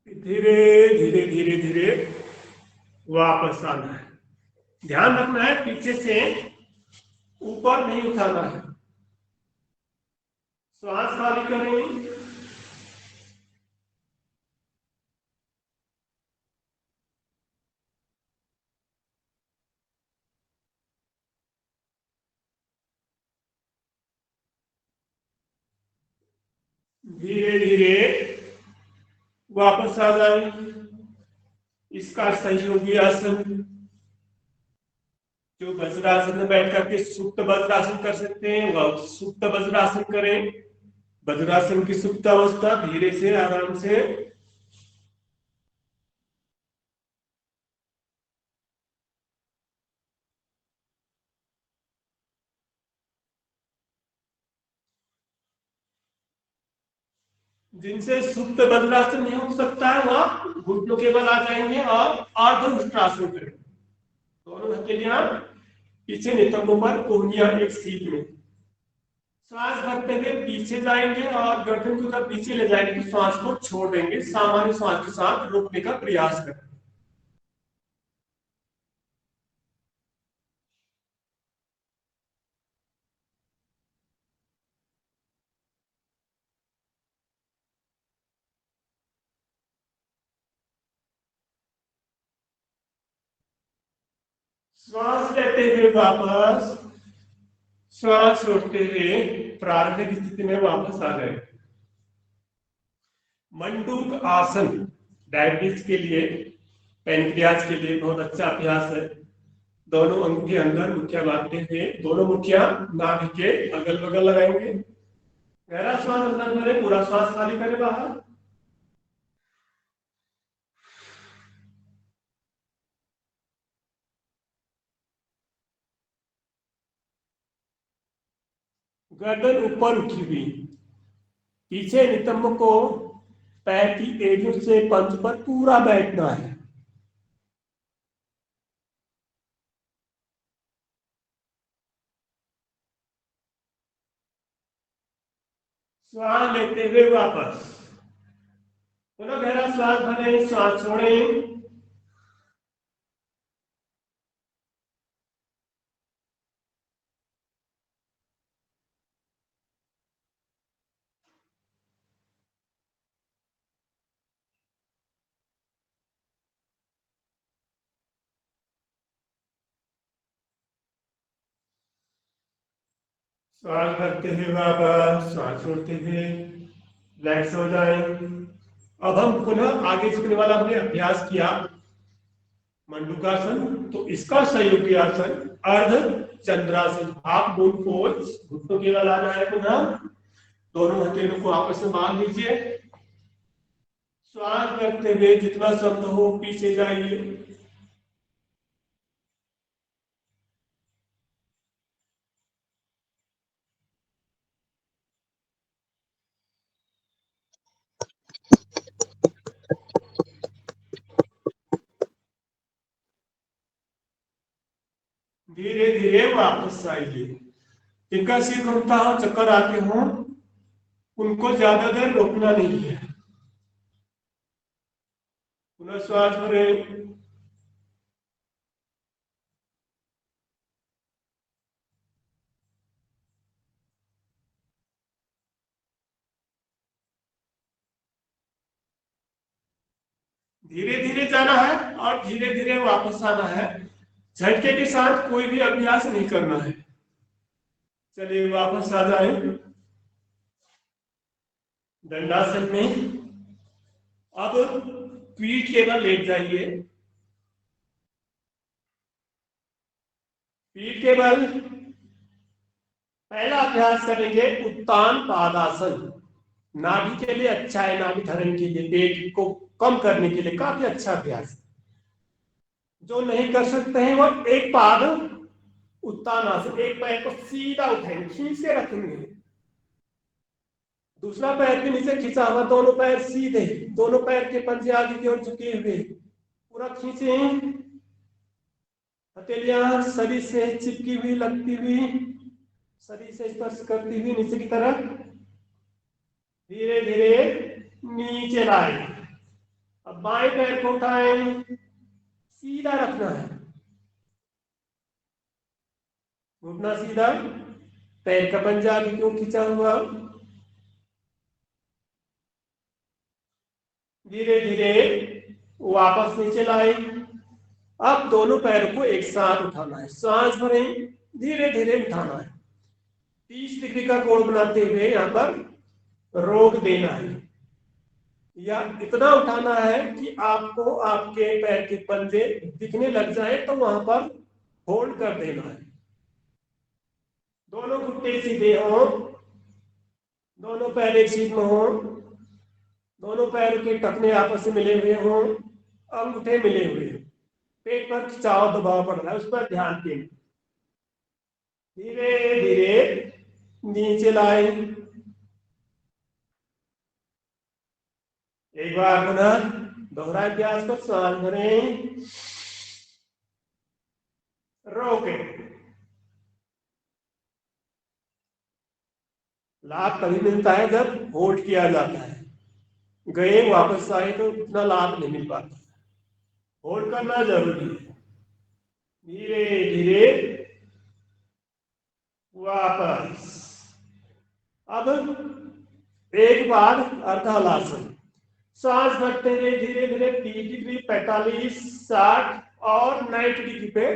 धीरे धीरे धीरे धीरे वापस आना है। ध्यान रखना है पीछे से ऊपर नहीं उठाना है। श्वास खाली करें, धीरे धीरे वापस आ जाए। इसका सहयोगी आसन, जो वज्रासन में बैठ करके सुप्त वज्रासन कर सकते हैं वह सुप्त वज्रासन करें। वज्रासन की सुप्त अवस्था धीरे से आराम से। जिनसे सुप्त वज्रासन नहीं हो सकता है वह घुटनों के बल आ जाएंगे और अर्ध उष्ट्रासन करें। दोनों हथेलियां पीछे नितंबों पर, कोहनियां एक सीध में। श्वास भरते हुए पीछे जाएंगे और गर्दन को जब पीछे ले जाएंगे तो श्वास को छोड़ देंगे। सामान्य श्वास के साथ रोकने का प्रयास करें। श्वास लेते हुए वापस, श्वास छोड़ते हुए प्रारंभिक स्थिति में वापस आ गए। मंडूक आसन डायबिटीज के लिए, पेनक्रियाज के लिए बहुत अच्छा अभ्यास है। दोनों अंगूठे अंदर, मुठिया बांधते हुए दोनों मुठिया नाभि के अगल बगल लगाएंगे। गहरा श्वास अंदर भरे, पूरा श्वास खाली करें बाहर। गर्दन ऊपर उठी हुई, पीछे नितंब को पैर की एड़ियों से पंच पर पूरा बैठना है। श्वास लेते हुए वापस, पुनः गहरा श्वास भरें, श्वास छोड़ें। श्वास भरते हुए वापस, श्वास छोड़ते हुए रिलैक्स हो जाएं। अब हम पुनः आगे झुकने वाला हमने अभ्यास किया मंडूकासन, तो इसका सहयोगी आसन अर्ध चंद्रासन, हाफ मून पोज, घुटनों के बल आ जाए। पुनः दोनों हथेलियों को आपस में बांध लीजिए। श्वास करते हुए जितना संभव हो पीछे जाइए। धीरे धीरे वापस आइए। जिनका सिर घूमता हो, चक्कर आते हो, उनको ज्यादा देर रोकना नहीं है। पुनः श्वास भरें। धीरे धीरे जाना है और धीरे धीरे वापस आना है। झटके के साथ कोई भी अभ्यास नहीं करना है। चलिए वापस आ जाए दंडासन में। अब पीठ के बल लेट जाइए। पीठ के बल पहला अभ्यास करेंगे उत्तान पादासन। नाभि के लिए अच्छा है, नाभि धरण के लिए, पेट को कम करने के लिए काफी अच्छा अभ्यास है। जो नहीं कर सकते हैं वो एक पाद उत्तान आसन, एक पैर को सीधा उठाएंगे, खींच के रखेंगे, दूसरा पैर भी नीचे खींचा हुआ, दोनों पैर सीधे, दोनों पैर के पंजे आगे की ओर झुके हुए, पूरा खींचे। हथेलियां शरीर से चिपकी हुई, लगती हुई, शरीर से स्पर्श करती हुई नीचे की तरफ। धीरे धीरे नीचे लाए। अब बाएं पैर को उठाएं, सीधा रखना है, घुटना सीधा, पैर का पंजा आगे क्यों खींचा हुआ। धीरे धीरे वापस नीचे लाए। अब दोनों पैरों को एक साथ उठाना है, सांस भरें, धीरे धीरे उठाना है। 30 डिग्री का कोण बनाते हुए यहाँ पर रोक देना है, या इतना उठाना है कि आपको आपके पैर के पंजे दिखने लग जाए, तो वहां पर होल्ड कर देना है। दोनों घुटने सीधे हों, दोनों पैर एक सीध में हों, दोनों पैरों के टखने आपस में मिले हुए हों, अंगूठे मिले हुए हों, पेट पर खिंचाव दबाव पड़ रहा है, उस पर ध्यान दें। धीरे धीरे नीचे लाए। एक बार पुनः दोहरा अभ्यास को, सांस भरें, रोके। लाभ तभी मिलता है जब होल्ड किया जाता है, गए वापस आए तो उतना लाभ नहीं मिल पाता, होल्ड करना जरूरी है। धीरे धीरे वापस। अब एक बार अर्धहलासन, सांस भरते हुए धीरे धीरे 30 डिग्री, 45, 60 और 90 डिग्री पे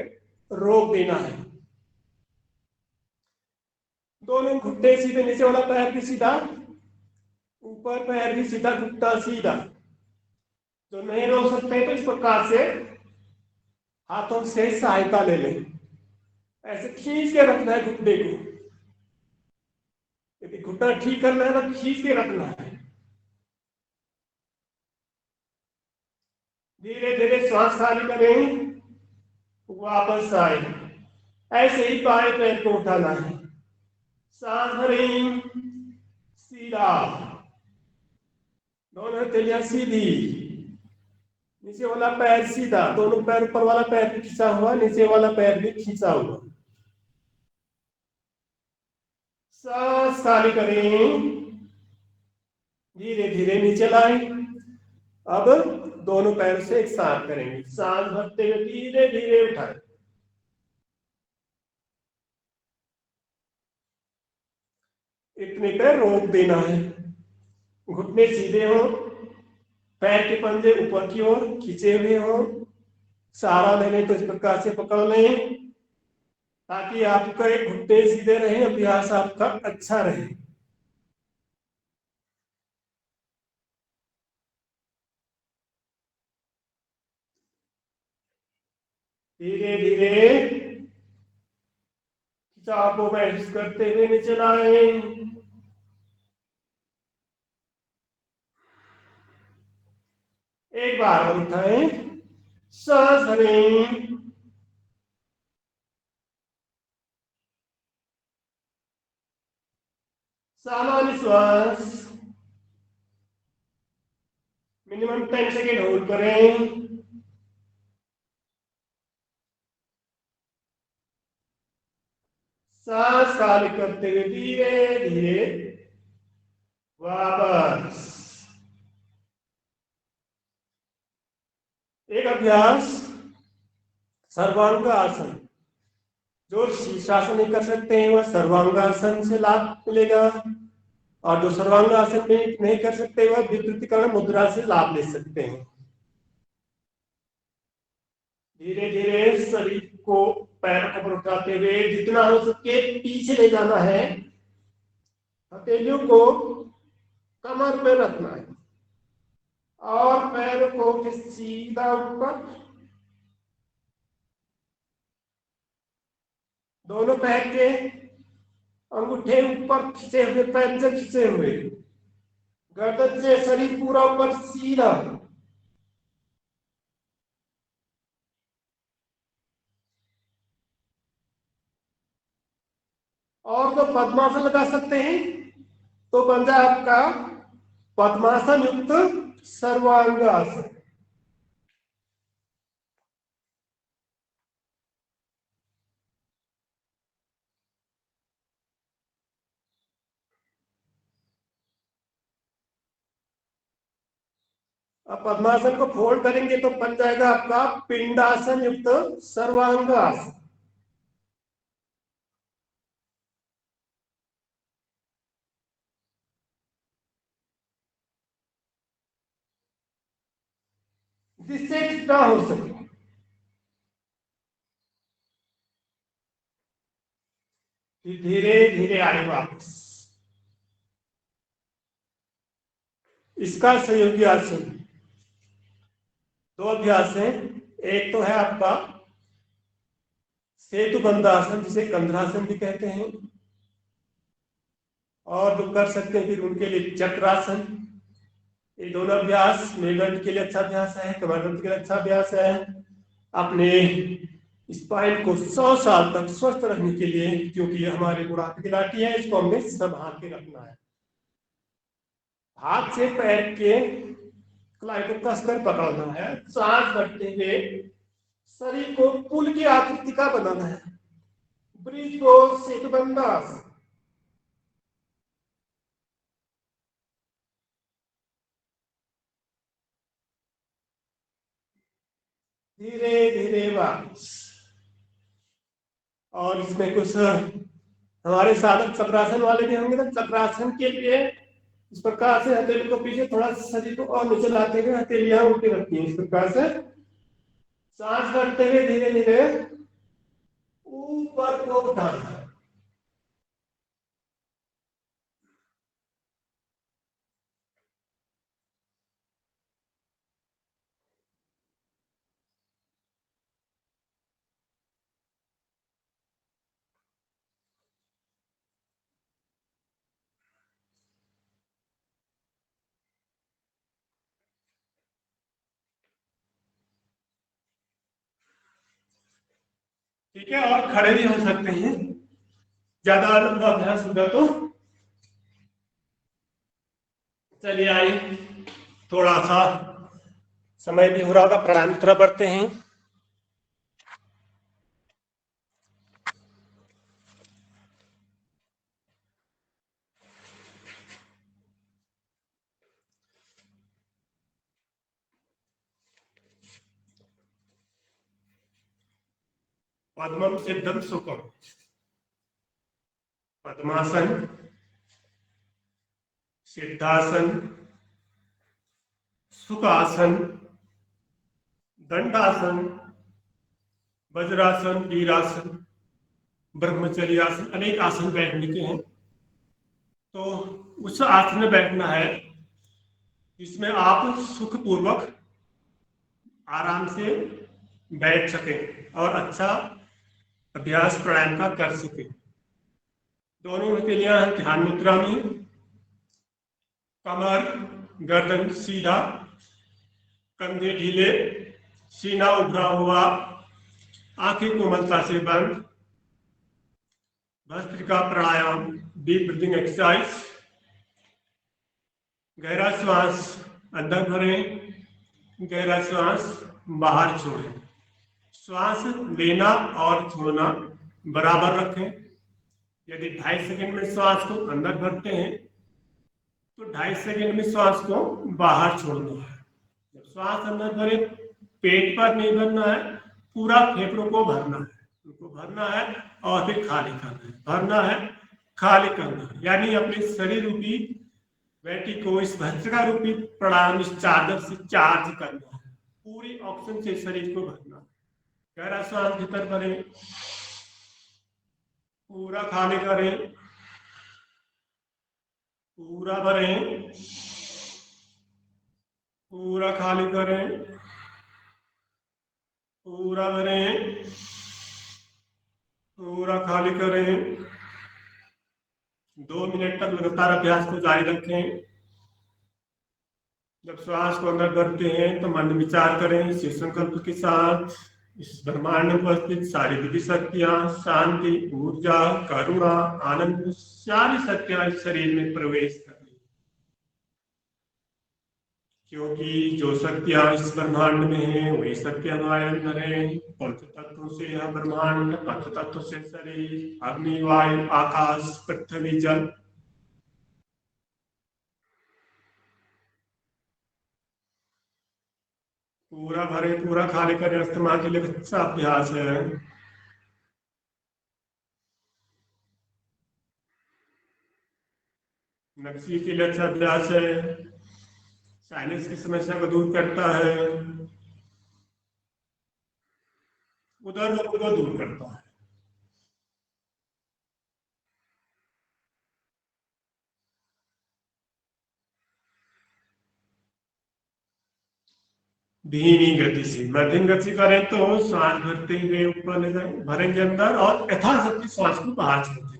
रोक देना है। दोनों घुटने सीधे, नीचे वाला पैर भी सीधा, ऊपर पैर भी सीधा, घुटना सीधा। जो नहीं रोक सकते तो इस प्रकार से हाथों से सहायता ले लें, ऐसे खींच के रखना है घुटने को। यदि घुटना ठीक करना है तो खींच के रखना है। धीरे धीरे श्वास खाली करें, वापस आए। ऐसे ही बाएं पैर को उठाना है, सांस भरें, सीधा, दोनों हथेलियां सीधी, नीचे वाला पैर सीधा, दोनों पैर, ऊपर वाला पैर भी खींचा हुआ, नीचे वाला पैर भी खींचा हुआ। सांस खाली करें, धीरे धीरे नीचे लाएं। अब दोनों पैरों से एक साथ करेंगे, सांस भरते हुए धीरे धीरे उठाएं। इतने पे रोक देना है, घुटने सीधे हो, पैर के पंजे ऊपर की ओर खींचे हुए हो, सहारा लेने तो इस प्रकार से पकड़ लें ताकि आपका घुटने सीधे रहे, अभ्यास आपका अच्छा रहे। धीरे धीरे खिंचाव को महसूस करते हुए नीचे लाएं। एक बार और उठाएं, सांस भरें, सामान्य श्वास, मिनिमम 10 सेकेंड होल्ड करें। सांस खाली करते हुए धीरे धीरे वापस। एक अभ्यास सर्वांगासन, जो शीर्षासन नहीं कर सकते हैं वह सर्वांगासन से लाभ मिलेगा, और जो सर्वांगासन में नहीं कर सकते वह विकृतिकरण मुद्रा से लाभ ले सकते हैं। धीरे धीरे शरीर को पैर ऊपर उठाते हुए जितना हो सके पीछे ले जाना है, हथेलियों को कमर पे रखना है और पैरों को फिर सीधा ऊपर, दोनों पैर के अंगूठे ऊपर खींचे हुए, पैर से खींचे हुए, गर्दन से शरीर पूरा ऊपर सीधा। और तो पद्मासन लगा सकते हैं तो बन जाए आपका पद्मासन युक्त सर्वांगासन। अब पद्मासन को फोल्ड करेंगे तो बन जाएगा आपका पिंडासन युक्त सर्वांगासन। जिससे जितना हो सके धीरे धीरे आए वापस। इसका सहयोगी आसन दो अभ्यास है, एक तो है आपका सेतु बंधासन जिसे कंधरासन भी कहते हैं, और जो कर सकते हैं फिर उनके लिए चक्रासन। ये दोनों अभ्यास मेरुदंड के लिए अच्छा अभ्यास है, कमरदंड के लिए अच्छा अभ्यास है। अपने स्पाइन को 100 साल तक स्वस्थ रखने के लिए, क्योंकि ये हमारे बुढ़ापे की लाठी है, इसको हमें संभाल के रखना है। हाथ से पैर के कलाई को कसकर पकड़ना है, सांस भरते हुए शरीर को पुल की आकृति का बनाना है, ब्रिज को सेतुबंधासन। धीरे धीरे वापस। और इसमें कुछ हमारे साधक चक्रासन वाले भी होंगे, तो चक्रासन के लिए इस प्रकार से हथेली को पीछे थोड़ा शरीर को और नीचे लाते हुए हथेलियां उल्टी रखती हैं, इस प्रकार से सांस करते हुए धीरे धीरे ऊपर को उठाना है। ठीक है, और खड़े भी हो सकते हैं। ज्यादा लंबा अभ्यास होगा तो चलिए आइए, थोड़ा सा समय भी हो रहा होगा, प्राणायाम की तरफ बढ़ते हैं। पद्मम सिद्धम सुखम, पद्मासन, सिद्धासन, सुखासन, दंडासन, वज्रासन, वीरासन, ब्रह्मचर्यासन, अनेक आसन बैठने के हैं। तो उस आसन में बैठना है जिसमें आप सुखपूर्वक आराम से बैठ सकें और अच्छा अभ्यास प्राणायाम का कर सकें। दोनों हथेलियां ध्यान मुद्रा में, कमर गर्दन सीधा, कंधे ढीले, सीना उभरा हुआ, आंखें कोमलता से बंद। भस्त्रिका प्राणायाम, डीप ब्रीथिंग एक्सरसाइज। गहरा श्वास अंदर भरें, गहरा श्वास बाहर छोड़ें। श्वास लेना और छोड़ना बराबर रखें। यदि 2.5 सेकंड में श्वास को अंदर भरते हैं तो 2.5 सेकंड में श्वास को बाहर छोड़ना है। जब श्वास अंदर भरे, पेट पर नहीं भरना है, पूरा फेफड़ों को भरना है, उनको भरना है और फिर खाली करना है, भरना है खाली करना है। यानी अपने शरीर रूपी बैटरी को इस भस्त्रिका रूपी प्राणायाम, इस चादर से चार्ज करना है, पूरी ऑक्सीजन से शरीर को भरना है। गहरा श्वास भीतर भरें, पूरा खाली करें, पूरा भरें, पूरा खाली करें, पूरा भरें, पूरा खाली करें। 2 मिनट तक लगातार अभ्यास को जारी रखें। जब श्वास को अंदर भरते हैं तो मन में विचार करें इस संकल्प के साथ, इस ब्रह्मांड में उपस्थित सारी दिव्य शक्तियां, शांति, ऊर्जा, करुणा, आनंद, सारी शक्तियां इस शरीर में प्रवेश करें। क्योंकि जो शक्तियां इस ब्रह्मांड में हैं वही शक्तियां हमारे अंदर हैं। पंच तत्वों से यह ब्रह्मांड, पंच तत्वों से शरीर, अग्नि, वायु, आकाश, पृथ्वी, जल। पूरा भरे, पूरा खाली करें। अस्थमा के लिए अच्छा अभ्यास है। नक्सी के लिए अच्छा अभ्यास है। साइनस की समस्या को दूर करता है, उदर रोग को दूर करता है। धीमी गति से, मध्यम गति करें तो सांस भरते हुए ऊपर ले जाए, भरेंगे अंदर और यथाशक्ति श्वास को बाहर छोड़ देंगे।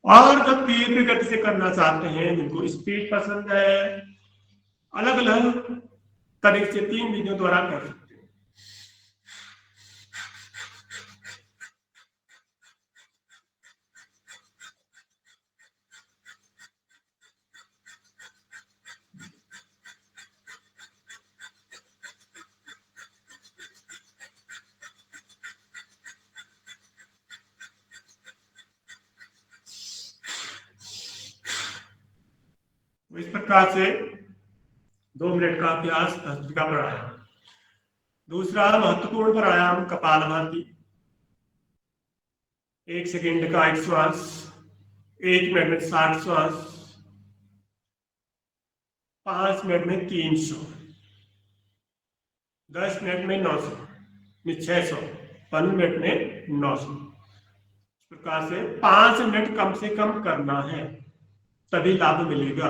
और जब तीव्र गति से करना चाहते हैं, जिनको स्पीड पसंद है, अलग अलग तरीके से 3 विधियों द्वारा कर सकते हैं। इस प्रकार से 2 मिनट का अभ्यास भस्त्रिका प्राणायाम। दूसरा महत्वपूर्ण प्राणायाम कपालभाति। 1 सेकंड का एक श्वास, 1 मिनट में 60 श्वास, 5 मिनट में 300, 10 मिनट में 900, 600, 15 मिनट में 900। इस प्रकार से 5 मिनट कम से कम करना है, तभी लाभ मिलेगा।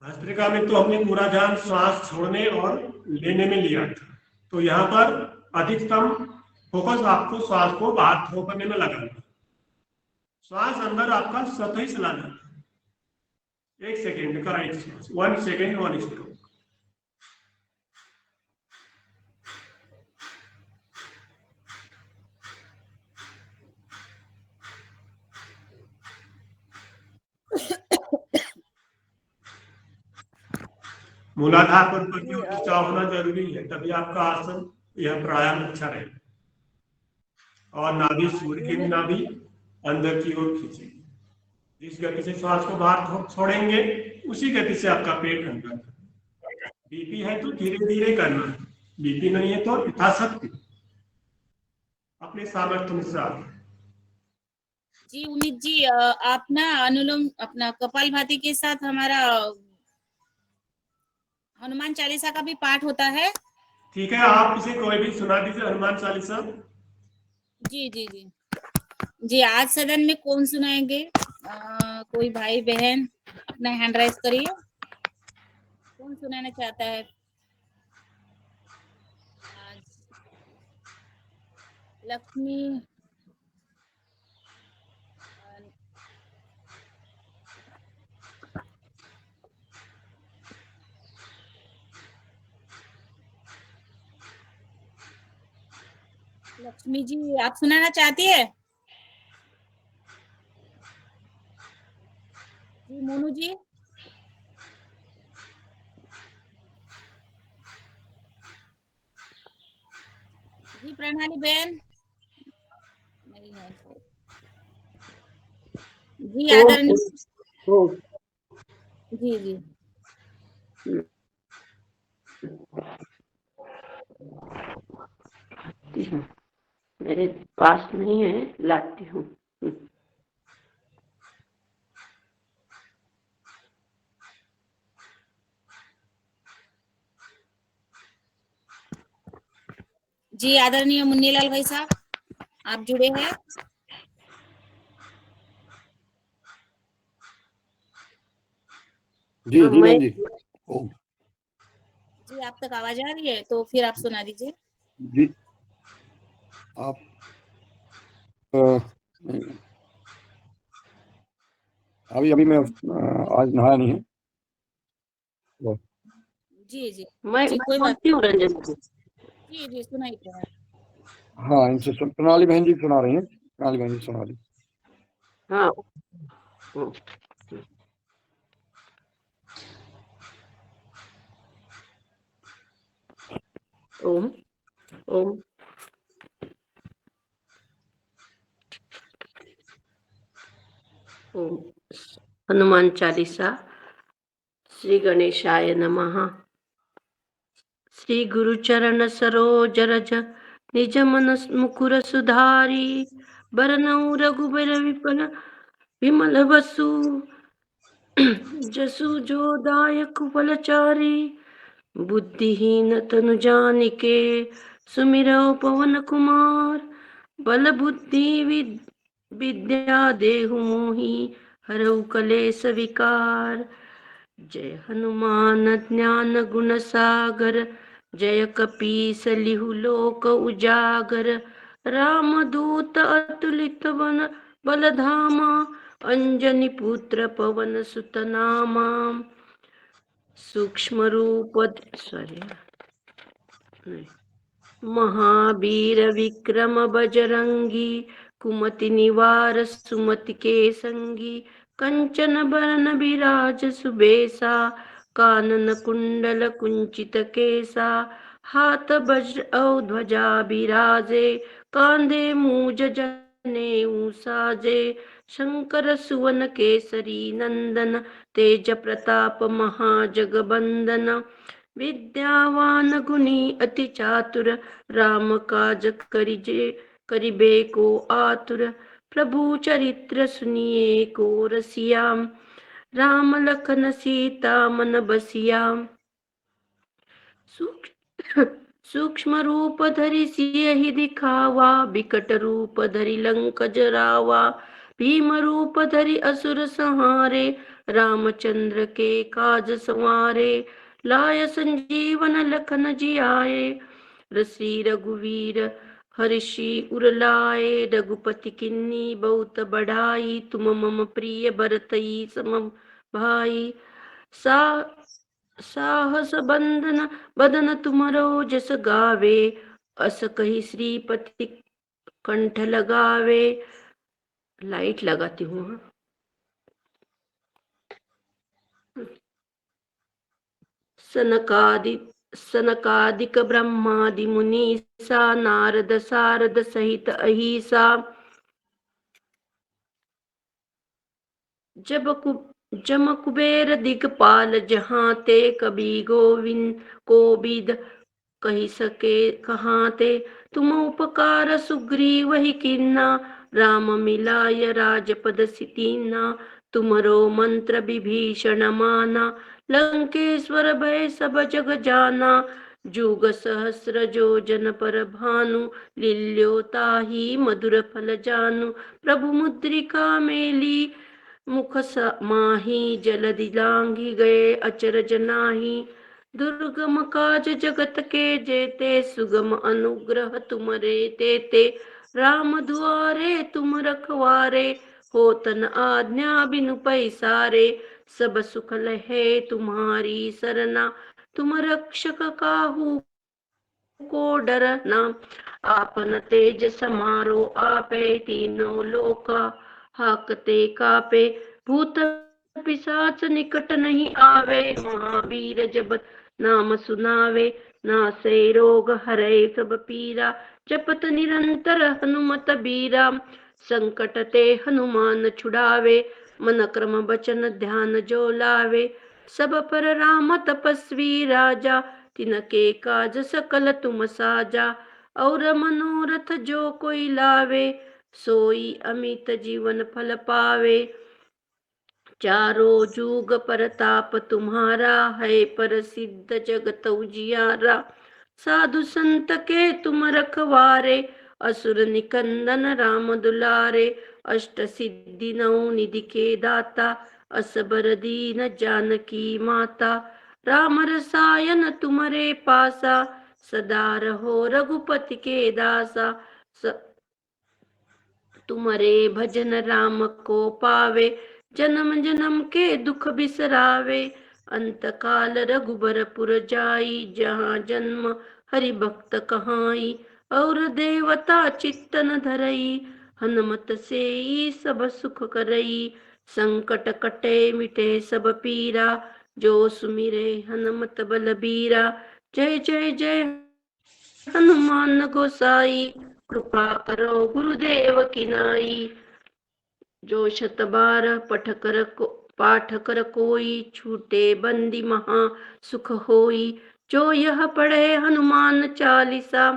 भस्त्रिका में तो हमने पूरा ध्यान श्वास छोड़ने और लेने में लिया था, तो यहाँ पर अधिकतम फोकस आपको श्वास को बाहर थ्रो करने में लगाना है। श्वास अंदर आपका सतही चलाना है। 1 सेकेंड का एक श्वास, 1 सेकेंड 1 स्ट्रोक। मूलाधार पर प्रत्युत खिंचाव होना जरूरी है, तभी आपका आसन यह प्राणायाम अच्छा रहेगा। और नाभि सूर्य की नाभि अंदर की ओर खींचेगी। जिस गति से श्वास को बाहर छोड़ेंगे उसी गति से आपका पेट अंदर। बीपी है तो धीरे धीरे करना, बीपी नहीं है तो यथाशक्ति अपने सामर्थ्य अनुसार। जी उन्नीत जी, आप ना अनुलोम अपना कपालभाति के साथ हमारा हनुमान चालीसा का भी पाठ होता है। ठीक है, आप इसे कोई भी सुना दीजिए हनुमान चालीसा। जी जी जी जी, आज सदन में कौन सुनाएंगे? कोई भाई बहन अपना हैंड राइज करिए, कौन सुनाना चाहता है? आज लक्ष्मी लक्ष्मी जी आप सुनाना चाहती है? जी मोनू जी। जी प्रणाली बहन नहीं है तो। जी आदरणीय जी जी मेरे पास नहीं है, लाती हूँ। जी आदरणीय मुन्नीलाल भाई साहब आप जुड़े हैं? जी जी बहन जी। ओम। जी आप तक आवाज आ रही है तो फिर आप सुना दीजिए। जी आप अभी मैं आज नहाया नहीं है। जी जी मैं जी कोई बात बोलती हूँ रंजन जी। जी जी सुनाई दे रहा है। हाँ, इनसे प्रणाली बहन जी सुना रही हैं। प्रणाली बहन जी सुना रही। हाँ ओम ओम ओम। हनुमान चालीसा। श्री गणेशाय नमः। श्री गुरु चरण सरोज रज निज मन मुकुर सुधारी बरनऊ रघुबर विपल विमल बसु जसु जो दायक फलचारी बुद्धिहीन तनु जानिके सुमिरौ पवन कुमार बल बुद्धि विद्या देहु मोहि हरऊ कलेश विकार। जय हनुमान ज्ञान गुण सागर जय कपीस लिहु लोक उजागर। राम दूत अतुलित बल बलधामा अंजनी पुत्र पवन सुत नामा। सूक्ष्म रूप महावीर विक्रम बजरंगी कुमति निवार सुमति के संगी। कंचन बरन विराज सुबेसा कानन कुंडल कुंचित केसा। हाथ वज्र और ध्वजा विराजे कांधे मूज जनेऊ साजे। शंकर सुवन केसरी नंदन तेज प्रताप महाजगबंदन। विद्यावान गुणी अति चातुर राम काज करिबे को आतुर। प्रभु चरित्र सुनिए को रसिया राम लखन सीता मन बसिया। सूक्ष्म रूप धरि सियहि दिखावा बिकट रूप धरि लंक जरावा। भीम रूप धरि असुर संहारे, रामचंद्र के काज संवारे, लाय संजीवन लखन जियाए, ऋषि रघुवीर हर्षि उर लाए, रघुपति किन्नी बहुत बढ़ाई, तुम मम प्रिय भरतई सम भाई, साहस बंदन बदन तुमरो जस गावे, अस कही श्रीपति कंठ लगावे। लाइट लगाती हूँ। सनकादिक ब्रह्मादि मुनीसा, नारद सारद सहित अहिसा, जम कुबेर दिगपाल जहाँ ते, कबि गोविंद कोविद कही सके कहाँ ते, तुम उपकार सुग्रीव ही कीन्ना, राम मिलाय राजपद सितीना, तुमरो मंत्र विभीषण माना, लंकेश्वर भय सब जग जाना, जुग सहस्र जो जन पर भानु, लील्यो ताहि मधुर फल जानु, प्रभु मुद्रिका मेली मुख माही, जलधि लांघि गए अचरज नाही, दुर्गम काज जगत के जेते, सुगम अनुग्रह तुमरे तेते, राम दुआरे तुम रखवारे, होतन आज्ञा बिनु पैसारे, सब सुख लहे तुम्हारी सरना, तुम रक्षक काहू को डरना, आपन तेज समारो आपे, तीनों लोका हाकते कापे, भूत पिशाच निकट नहीं आवे, महावीर जब नाम सुनावे, नासे रोग हरे सब पीरा, जपत निरंतर हनुमत बीरा, संकट ते हनुमान छुड़ावे, मन क्रम बचन ध्यान जो लावे, सब पर राम तपस्वी राजा, तिनके काज सकल तुम साजा, और मनोरथ जो कोई लावे, सोई अमित जीवन फल पावे, चारों जुग परताप तुम्हारा, है प्रसिद्ध जगत उजियारा, साधु संत के तुम रखवारे, असुर निकंदन राम दुलारे, अष्ट सिद्धि नौ निधि के दाता, असबर दीन जानकी माता, राम रसायन तुम्हारे पासा, सदा रहो रघुपति के दासा, तुम्हारे भजन राम को पावे, जन्म जन्म के दुख बिसरावे, अंत काल रघुबरपुर जाई, जहाँ जन्म हरि भक्त कहाई, और देवता चित्तन धरई, हनुमत से सब सुख करई, संकट कटे मिटे सब पीरा, जो सुमिरे हनुमत बलबीरा, जय जय जय हनुमान गोसाई, कृपा करो गुरुदेव की नाई, जो शत बार पाठ कर कोई, छूटे बंदी महा सुख होई, जो यह पढ़े हनुमान चालीसा,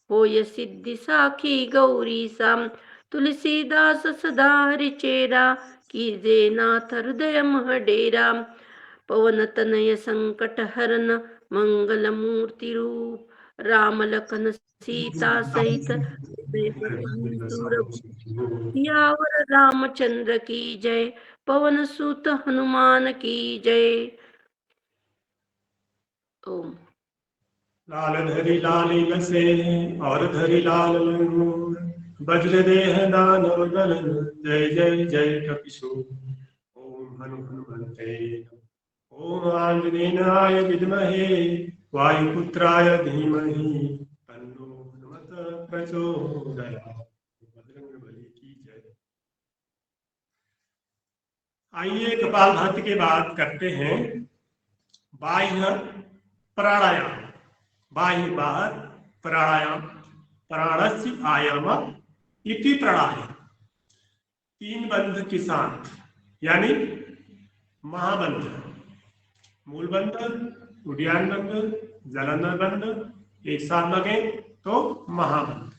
होय सिद्धि साखी गौरी सा, तुलसीदास सदा हरिचेरा, कीजे नाथ हृदय मह डेरा, पवन तनय संकट हरन, मंगल मूर्ति रूप, राम लखन सीता सहित, सियावर रामचंद्र की जय, पवन सुत हनुमान की जय। ओम। लाल धरि लाली बसे और धरि लाल लंगूर, वज्र देह दानव दलन, जय जय जय कपिशूर, ओम हनु हनुमते, ओम आंजनेयाय विद्महे वायुपुत्राय धीमहि, तन्नो हनुमत प्रचोदयात्। बजरंगबली की जय। आइए कपालभाति के बाद करते हैं बाह्य प्राणायाम। बाह्य बाहर प्राणायाम, प्राणस्य आयाम इति प्राणायाम, 3 बंध के साथ, यानी महाबंध, मूल बंध, उड्डयन बंध, जलंधर बंध एक साथ लगे तो महाबंध।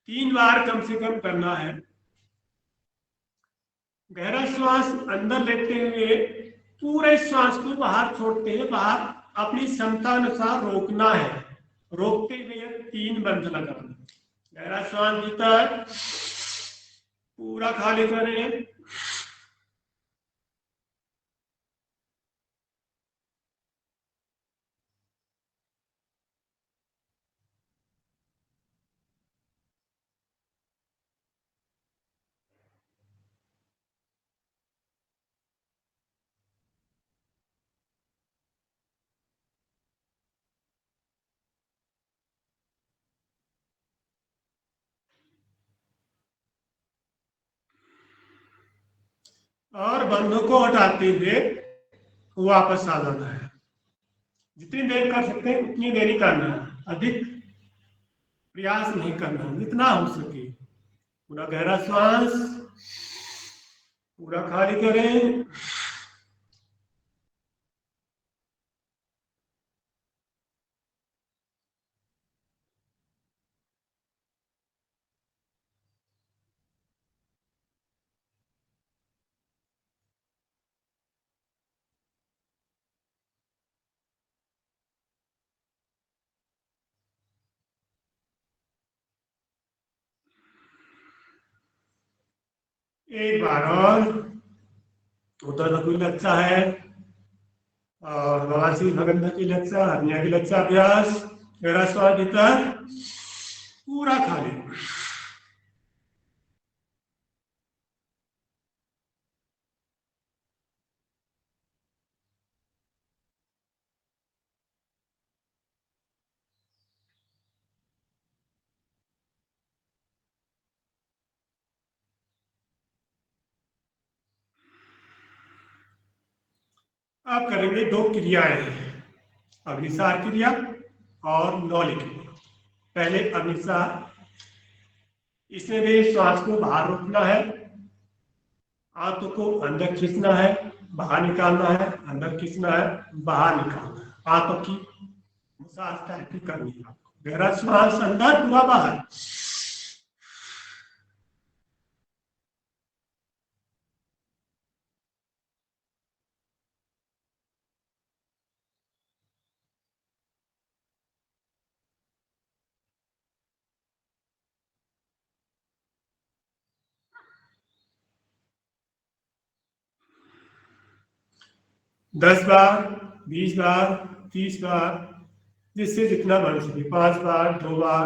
3 बार कम से कम करना है। गहरा श्वास अंदर लेते हुए पूरे श्वास को बाहर छोड़ते हैं, बाहर अपनी क्षमता अनुसार रोकना है। रोकते हुए 3 बंध लगाना। गहरा श्वास भीतर, पूरा खाली करें। और बंधों को हटाते हुए वापस आ जाना है। जितनी देर कर सकते हैं उतनी देर ही करना है, अधिक प्रयास नहीं करना, जितना हो सके। पूरा गहरा श्वास पूरा खाली करें। एक बार और उदर की लक्षा है और नवासी भगंध की लक्षा, हरनिया की लक्षा अभ्यास। गहरा श्वास भीतर पूरा खाली। अब करेंगे दो क्रियाएं, अग्निसार क्रिया और नौली क्रिया। पहले अग्निसार, इसमें भी श्वास को बाहर रोकना है, आंतों को अंदर खींचना है, बाहर निकालना है, अंदर खींचना है, बाहर निकालना है। आंतों की मसाज टाइप की करनी है। गहरा श्वास अंदर, पूरा बाहर। दस बार, 20 बार, 30 बार, जिससे जितना बन सके। 5 बार, 2 बार।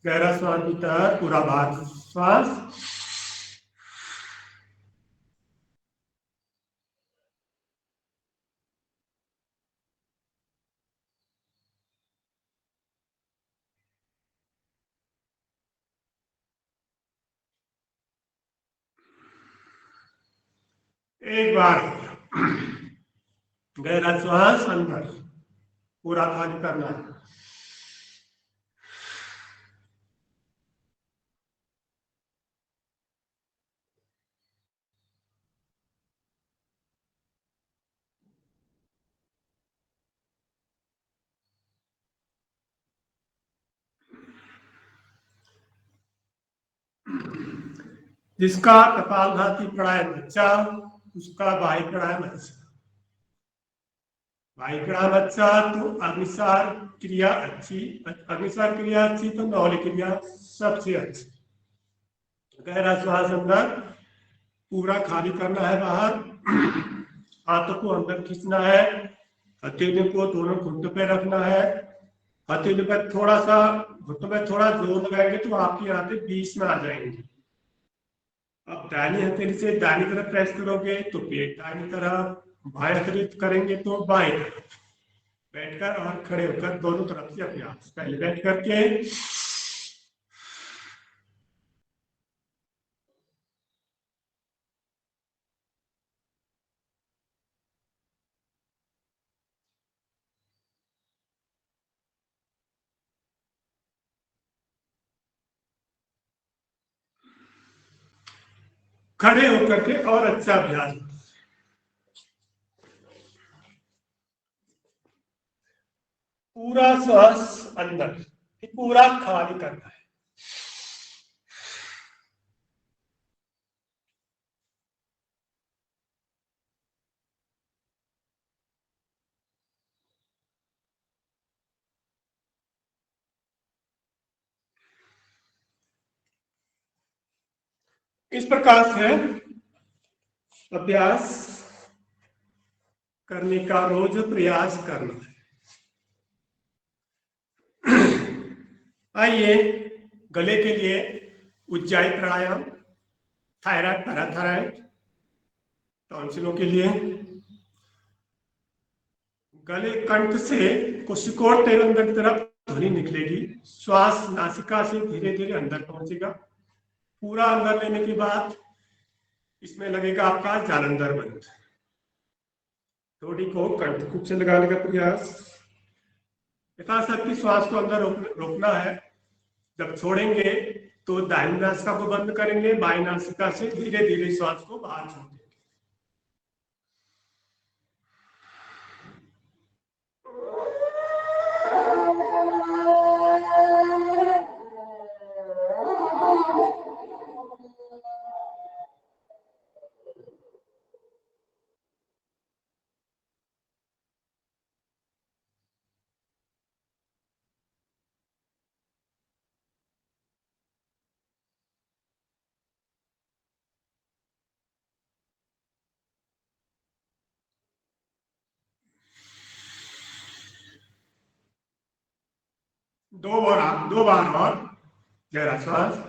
गहरा श्वास भीतर, पूरा बाहर श्वास। एक बार गहरा श्वास अंदर, पूरा खाली करना है। जिसका कपालभाति प्राणायाम अच्छा, उसका बाह्य प्राणायाम अच्छा। बाह्य प्राणायाम अच्छा तो अग्निसार क्रिया अच्छी, अग्निसार क्रिया अच्छी तो नौली क्रिया सबसे अच्छी। गहरा श्वास अंदर, पूरा खाली करना है बाहर। हाथों को अंदर खींचना है, हथेली को दोनों घुटनों पे रखना है। हथेली पर थोड़ा सा, घुटनों पे थोड़ा जोर लगाएंगे तो आपकी आंखें बीच में आ जाएंगी। अब दाहिनी हथेली से दाहिनी तरफ प्रेस करोगे तो पेट दाहिनी तरफ, बाएं हथेली करेंगे तो बाएं तरफ। बैठकर और खड़े होकर दोनों तरफ से अभ्यास। पहले बैठ करके खड़े होकर के और अच्छा अभ्यास। पूरा श्वास अंदर, फिर पूरा खाली करना है। इस प्रकार से अभ्यास करने का रोज प्रयास करना है। आइए गले के लिए उज्जाई प्राणायाम, थायराइड, पैराथायराइड, टॉन्सिलों के लिए गले कंठ से कोशिकोड तेल अंदर की तरफ ध्वनि निकलेगी, श्वास नासिका से धीरे धीरे अंदर पहुंचेगा। पूरा अंदर लेने के बाद इसमें लगेगा आपका जालंधर बंद। थोड़ी को कंठकूप से लगाने का प्रयास, यथाशक्ति श्वास को अंदर रोकना है। जब छोड़ेंगे तो दाहिनी नासिका को बंद करेंगे, बाईं नासिका से धीरे धीरे श्वास को बाहर छोड़ देंगे। दो बार और गहरा श्वास।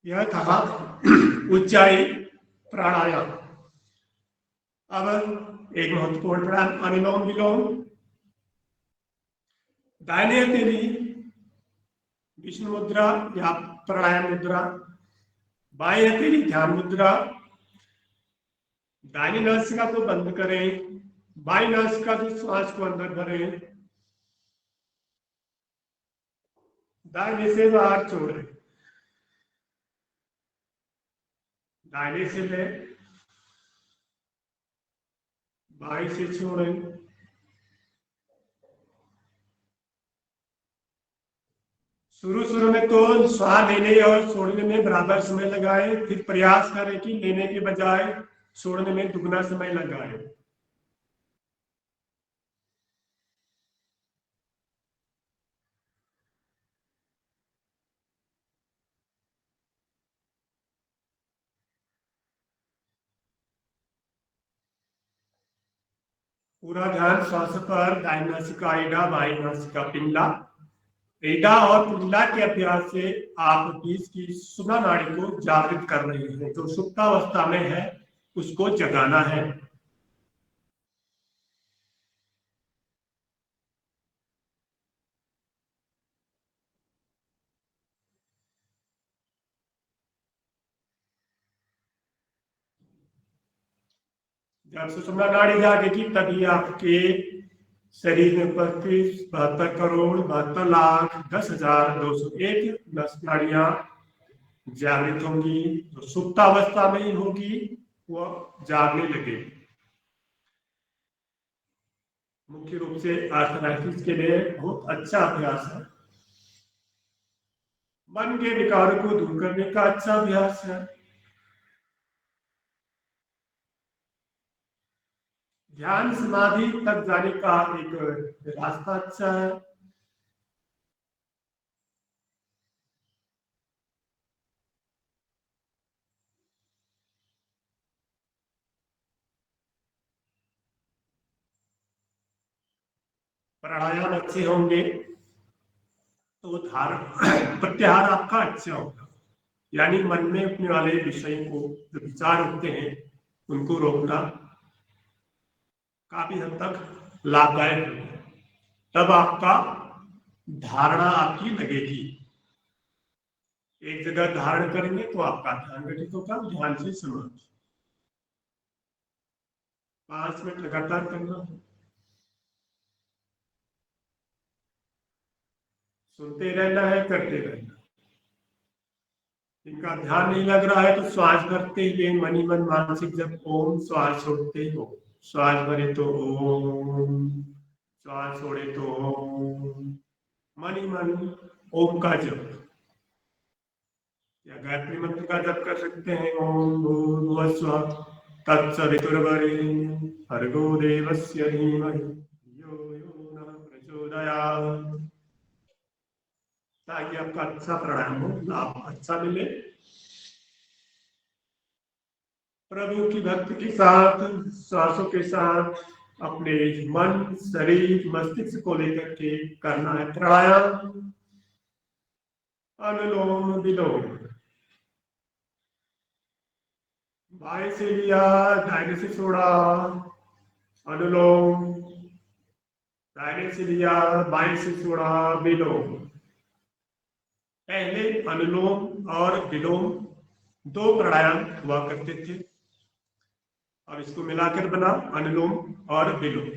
यह था उज्जाई प्राणायाम। अब एक महत्वपूर्ण प्राणायाम अनुलोम विलोम। दाहिने हथेली विष्णु मुद्रा या प्राणायाम मुद्रा, बाएं हथेली ध्यान मुद्रा। दाहिनी नासिका को बंद करें, बाईं नासिका से श्वास को अंदर भरें, दाहिने से बाहर छोड़ें, दाहिने से ले, बाईं से छोड़ें। शुरू में तो श्वास लेने और छोड़ने में बराबर समय लगाए, फिर प्रयास करें कि लेने के बजाय छोड़ने में दुगना समय लगाए। पूरा ध्यान श्वास पर, दाहिनी नासिका ईडा, बाईं नासिका पिंगला। ईडा और पिंगला के अभ्यास से आप बीच की सुषुम्ना नाड़ी को जागृत कर रहे हैं। जो सुप्तावस्था में है उसको जगाना है। जब सुषुम्ना नाड़ी जागेगी तभी आपके शरीर में 32, 72 करोड़, 72 लाख, 10,201 नस नाड़ियां जागृत होंगी। जो सुप्तावस्था में ही होगी वो जागने लगेगी। मुख्य रूप से आर्थराइटिस के लिए बहुत अच्छा अभ्यास है। मन के विकारों को दूर करने का अच्छा अभ्यास है। ध्यान समाधि तक जाने का एक रास्ता अच्छा है। प्राणायाम अच्छे होंगे तो धारण प्रत्याहार आपका अच्छा होगा, यानी मन में अपने वाले विषय को, जो विचार होते हैं उनको रोकना काफी हद तक लाभदायक होगा। तब आपका धारणा आपकी लगेगी। एक जगह धारण करेंगे तो आपका ध्यान गठित होगा। ध्यान से सुनो, 5 मिनट लगातार करना, सुनते रहना है, करते रहना। इनका ध्यान नहीं लग रहा है तो श्वास भरते हुए मन ही मन मानसिक जब ओम, श्वास छोड़ते हो, श्वास भरे तो ओम, श्वास छोड़े तो ओम, मन ही मन ओम का जप या गायत्री मंत्र का जप कर सकते हैं। ओम भूर्भुवः स्वः तत्सवितुर्वरेण्यं भर्गो देवस्य धीमहि धियो यो न प्रचोदयात्, ताकि आपका अच्छा प्राणायाम हो, लाभ अच्छा मिले। प्रभु की भक्ति के साथ, श्वासों के साथ अपने मन, शरीर, मस्तिष्क को लेकर के करना है प्राणायाम। अनुलोम विलोम, बाएं से लिया, दाहिने से छोड़ा, अनुलोम, दाहिने से लिया, बाएं से छोड़ा, विलोम। पहले अनुलोम और विलोम 2 प्राणायाम हुआ करते थे, अब इसको मिलाकर बना अनुलोम और विलोम।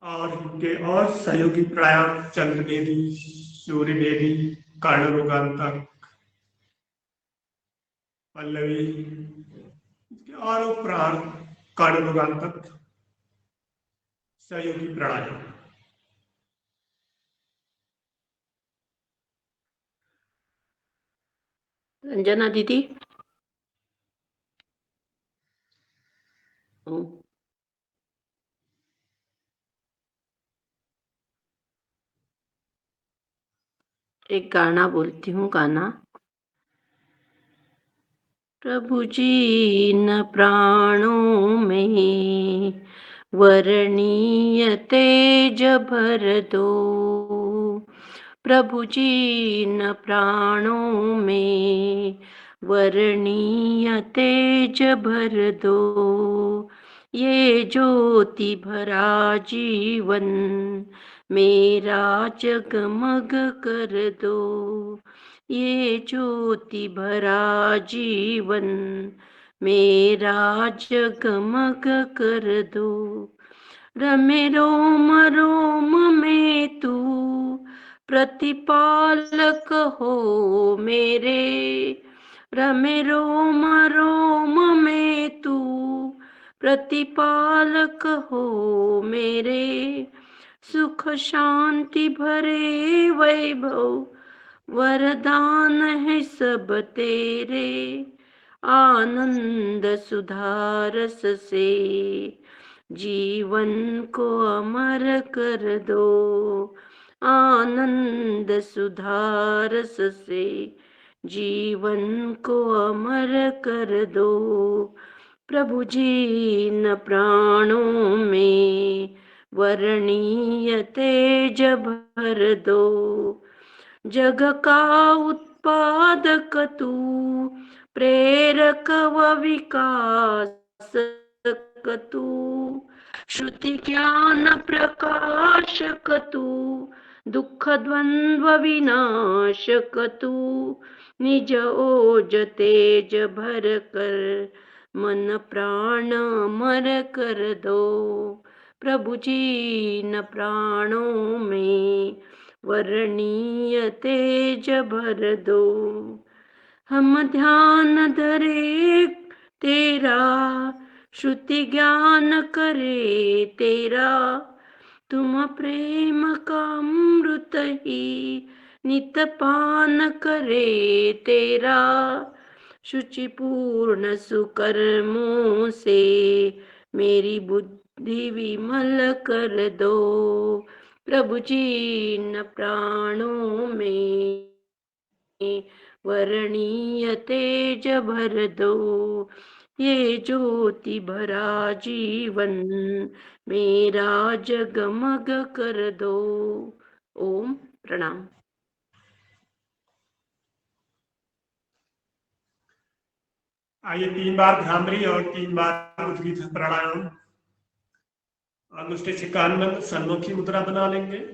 और इनके और सहयोगी प्राणायाम चंद्र बेदी, सूर्य बेदी, कर्णरोगांतक, पल्लवी, इसके और उपरांत कर्णरोगांतक सहयोगी प्राणायाम। रंजना दीदी। एक गाना बोलती हूँ, गाना। प्रभु जी न प्राणों में वर्णीय तेज भर दो, प्रभु जी न प्राणों में वर्णीय तेज भर दो, ये ज्योति भरा जीवन मेरा जगमग कर दो, ये ज्योति भरा जीवन मेरा जगमग कर दो, रमे रोम रोम में तू प्रतिपालक हो मेरे, रमे रोम रोम में तू प्रतिपालक हो मेरे, सुख शांति भरे वैभव वरदान है सब तेरे, आनंद सुधारस से जीवन को अमर कर दो, आनंद सुधारस से जीवन को अमर कर दो, प्रभु जी न प्राणों में वर्णीय तेज भर दो, जग का उत्पादक तू प्रेरक व विकास तू, श्रुति ज्ञान प्रकाशक तू, दुख द्वंद्व विनाशक तू, निज ओज तेज भर कर मन प्राण अमर कर दो, प्रभु जी न प्राणों में वर्णीय तेज भर दो, हम ध्यान धरे तेरा, श्रुति ज्ञान करे तेरा, तुम प्रेम का अमृत ही नित पान करे तेरा, शुचिपूर्ण सुकर्मों से मेरी बुद्धि विमल कर दो, प्रभु जी न प्राणों में वर्णीय तेज भर दो, ये ज्योति भरा जीवन मेरा जगमग कर दो। ओम प्रणाम। आइए 3 बार भ्रामरी और 3 बार उद्गीत प्राणायाम। अनुष्ठित कान सन्मुखी मुद्रा बना लेंगे।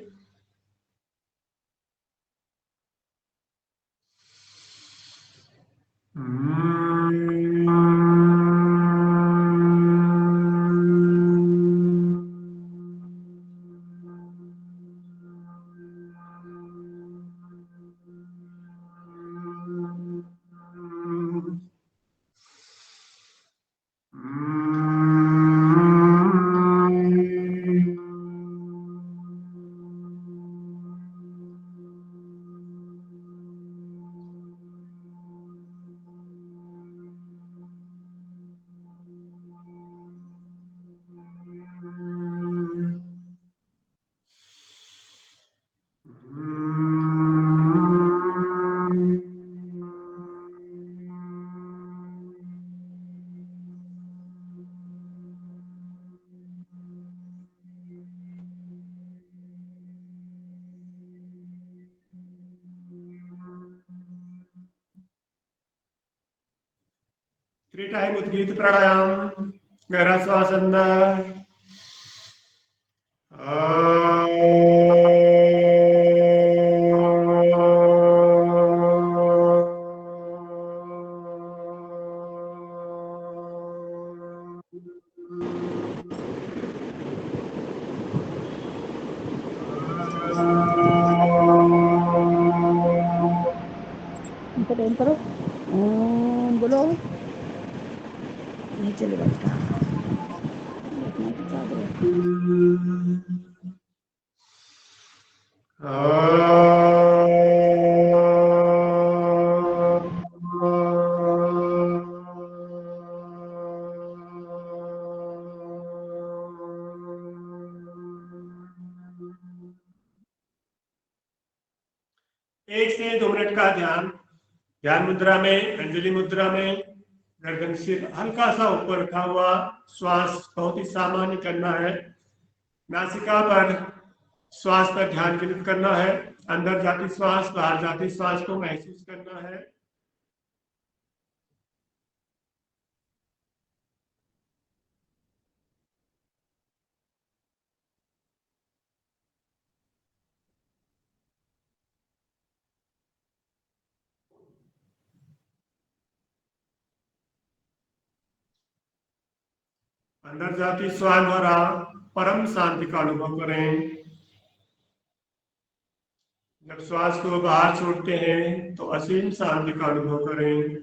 टाइम उद्गीत प्राणायाम। गहरा श्वास अंदर। करो बोलो नहीं चलेगा बेटा अपना बता दो। एक से 2 मिनट का ध्यान मुद्रा में, अंजलि मुद्रा में गर्दन सिर हल्का सा ऊपर रखा हुआ, श्वास बहुत ही सामान्य करना है। नासिका पर श्वास पर ध्यान केंद्रित करना है। अंदर जाती श्वास बाहर जाती श्वास को महसूस करना है। अंदर जाती श्वास द्वारा परम शांति का अनुभव करें। जब श्वास को बाहर छोड़ते हैं तो असीम शांति का अनुभव करें।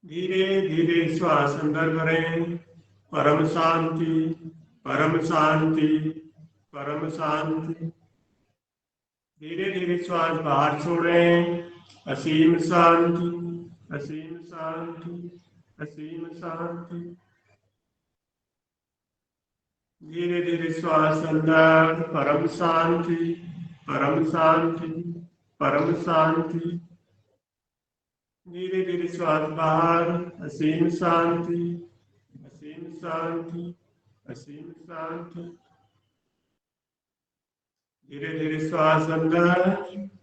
धीरे धीरे श्वास अंदर भरें। परम शांति, परम शांति, परम शांति। धीरे धीरे श्वास बाहर छोड़ें। असीम शांति, असीम शांति, असीम शांति। धीरे धीरे श्वास अंदर। परम शांति, परम शांति, परम शांति। धीरे धीरे श्वास बाहर। असीम शांति, असीम शांति, असीम शांति। धीरे धीरे श्वास अंदर।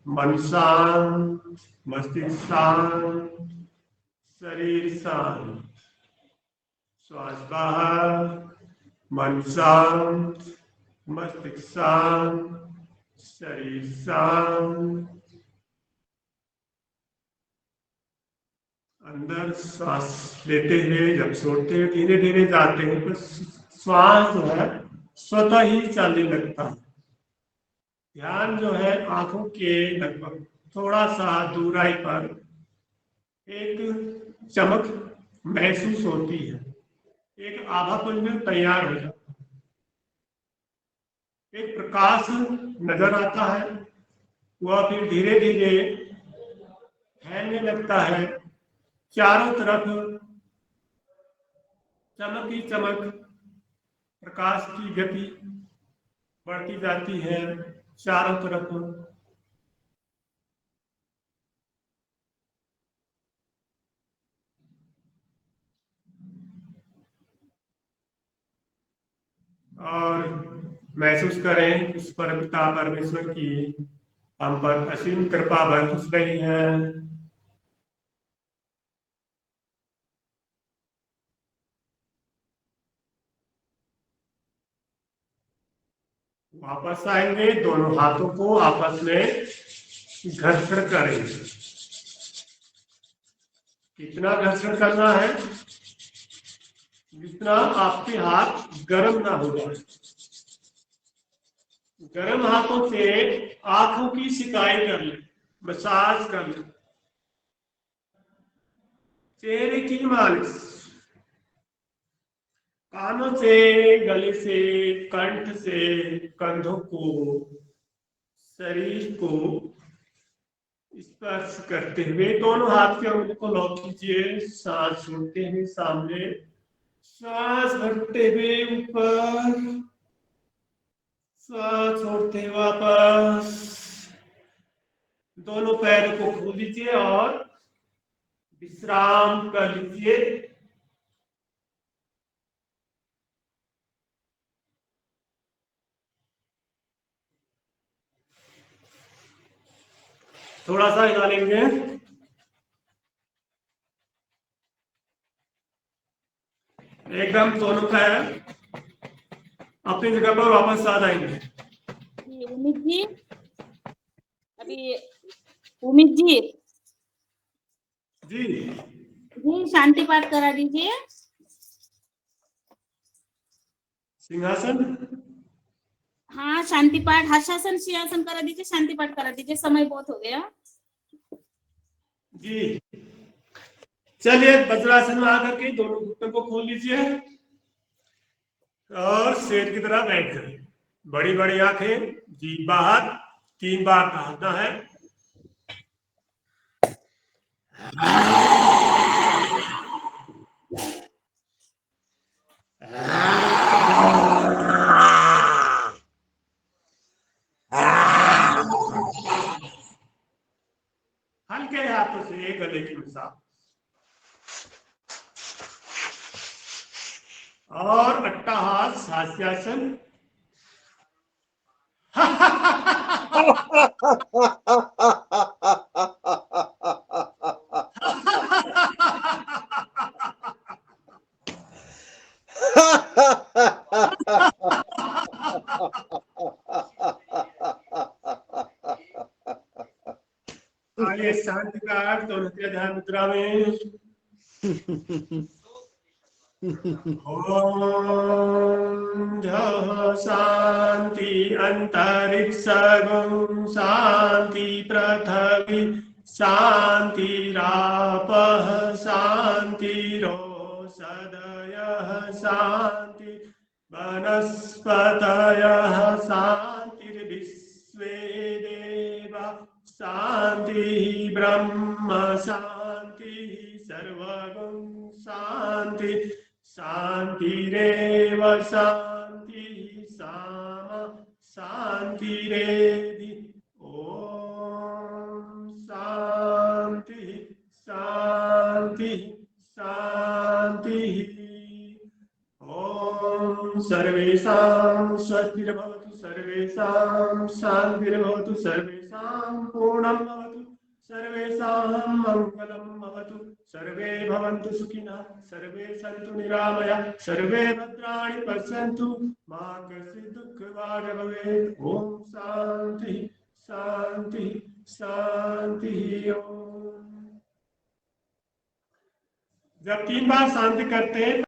मन शांत, मस्तिष्क शांत, शरीर शांत। श्वास बाहर। मन शांत, मस्तिष्क शांत, शरीर शांत। अंदर श्वास लेते हुए जब छोड़ते हुए धीरे धीरे जाते हैं तो श्वास जो है स्वतः ही चलने लगता है। ध्यान जो है आंखों के लगभग थोड़ा सा दूराई पर एक चमक महसूस होती है। एक आभापुंज तैयार हो जाता है। एक प्रकाश नजर आता है। वह फिर धीरे धीरे फैलने लगता है। चारों तरफ चमक ही चमक, प्रकाश की गति बढ़ती जाती है चारों तरफ। और महसूस करें उस परमपिता परमेश्वर की हम पर असीम कृपा बरस रही है। वापस आएंगे, दोनों हाथों को आपस में घर्षण करेंगे। कितना घर्षण करना है? जितना आपके हाथ गर्म ना हो जाए। गर्म हाथों से आंखों की सिकाई कर ले, मसाज कर ले, चेहरे की मालिश, कानों से, गले से, कंठ से, कंधों को, शरीर को स्पर्श करते हुए दोनों हाथ के अंगुली को लॉक कीजिए। सांस छोड़ते हुए सामने, सांस भरते हुए ऊपर, सांस छोड़ते हुए वापस। दोनों पैरों को खोल लीजिए और विश्राम कर लीजिए। थोड़ा सा हिला लेंगे। एकदम दोनों पैर अपनी जगह पर वापस आ जाएंगे। जी उमित जी, अभी उमित जी जी जी शांति पाठ करा दीजिए। सिंहासन, हाँ शांति पाठ, हर्षासन सिंहासन करा दीजिए, शांति पाठ करा दीजिए, समय बहुत हो गया। जी चलिए वज्रासन में आकर के दोनों घुटनों को खोल लीजिए और शेर की तरह बैठ जाइए। बड़ी बड़ी आंखें, जीभ बाहर, 3 बार कहना है। हल्के हाथों से गले की मसाज और अट्टाहास हास्यासन। आइए शांति का दोनों के ध्यान मुद्रा में। ओम शांति अंतरिक्ष गुम शांति पृथ्वी शांतिरापः शांतिरोषधयः शांति वनस्पतयः शांतिर्विश्वे देवा शांति ब्रह्म शांति सर्वगुण शांति शांतिरेव शांति सामा शांतिरेधि। ओम शांति शांति शांति। ओम सर्वेषां स्वस्तिर्भवतु, सर्वेषां शान्तिर्भवतु, सर्वेषां पूर्णं भवतु, सर्वेषां मङ्गलं भवतु, सर्वे भवन्तु सुखिनः, सर्वे सन्तु निरामया, सर्वे भद्राणि पश्यन्तु, मा कश्चित् दुःखभाग् भवेत्। ओम शांति शांति शांति। ओम जब 3 बार शांति करते हैं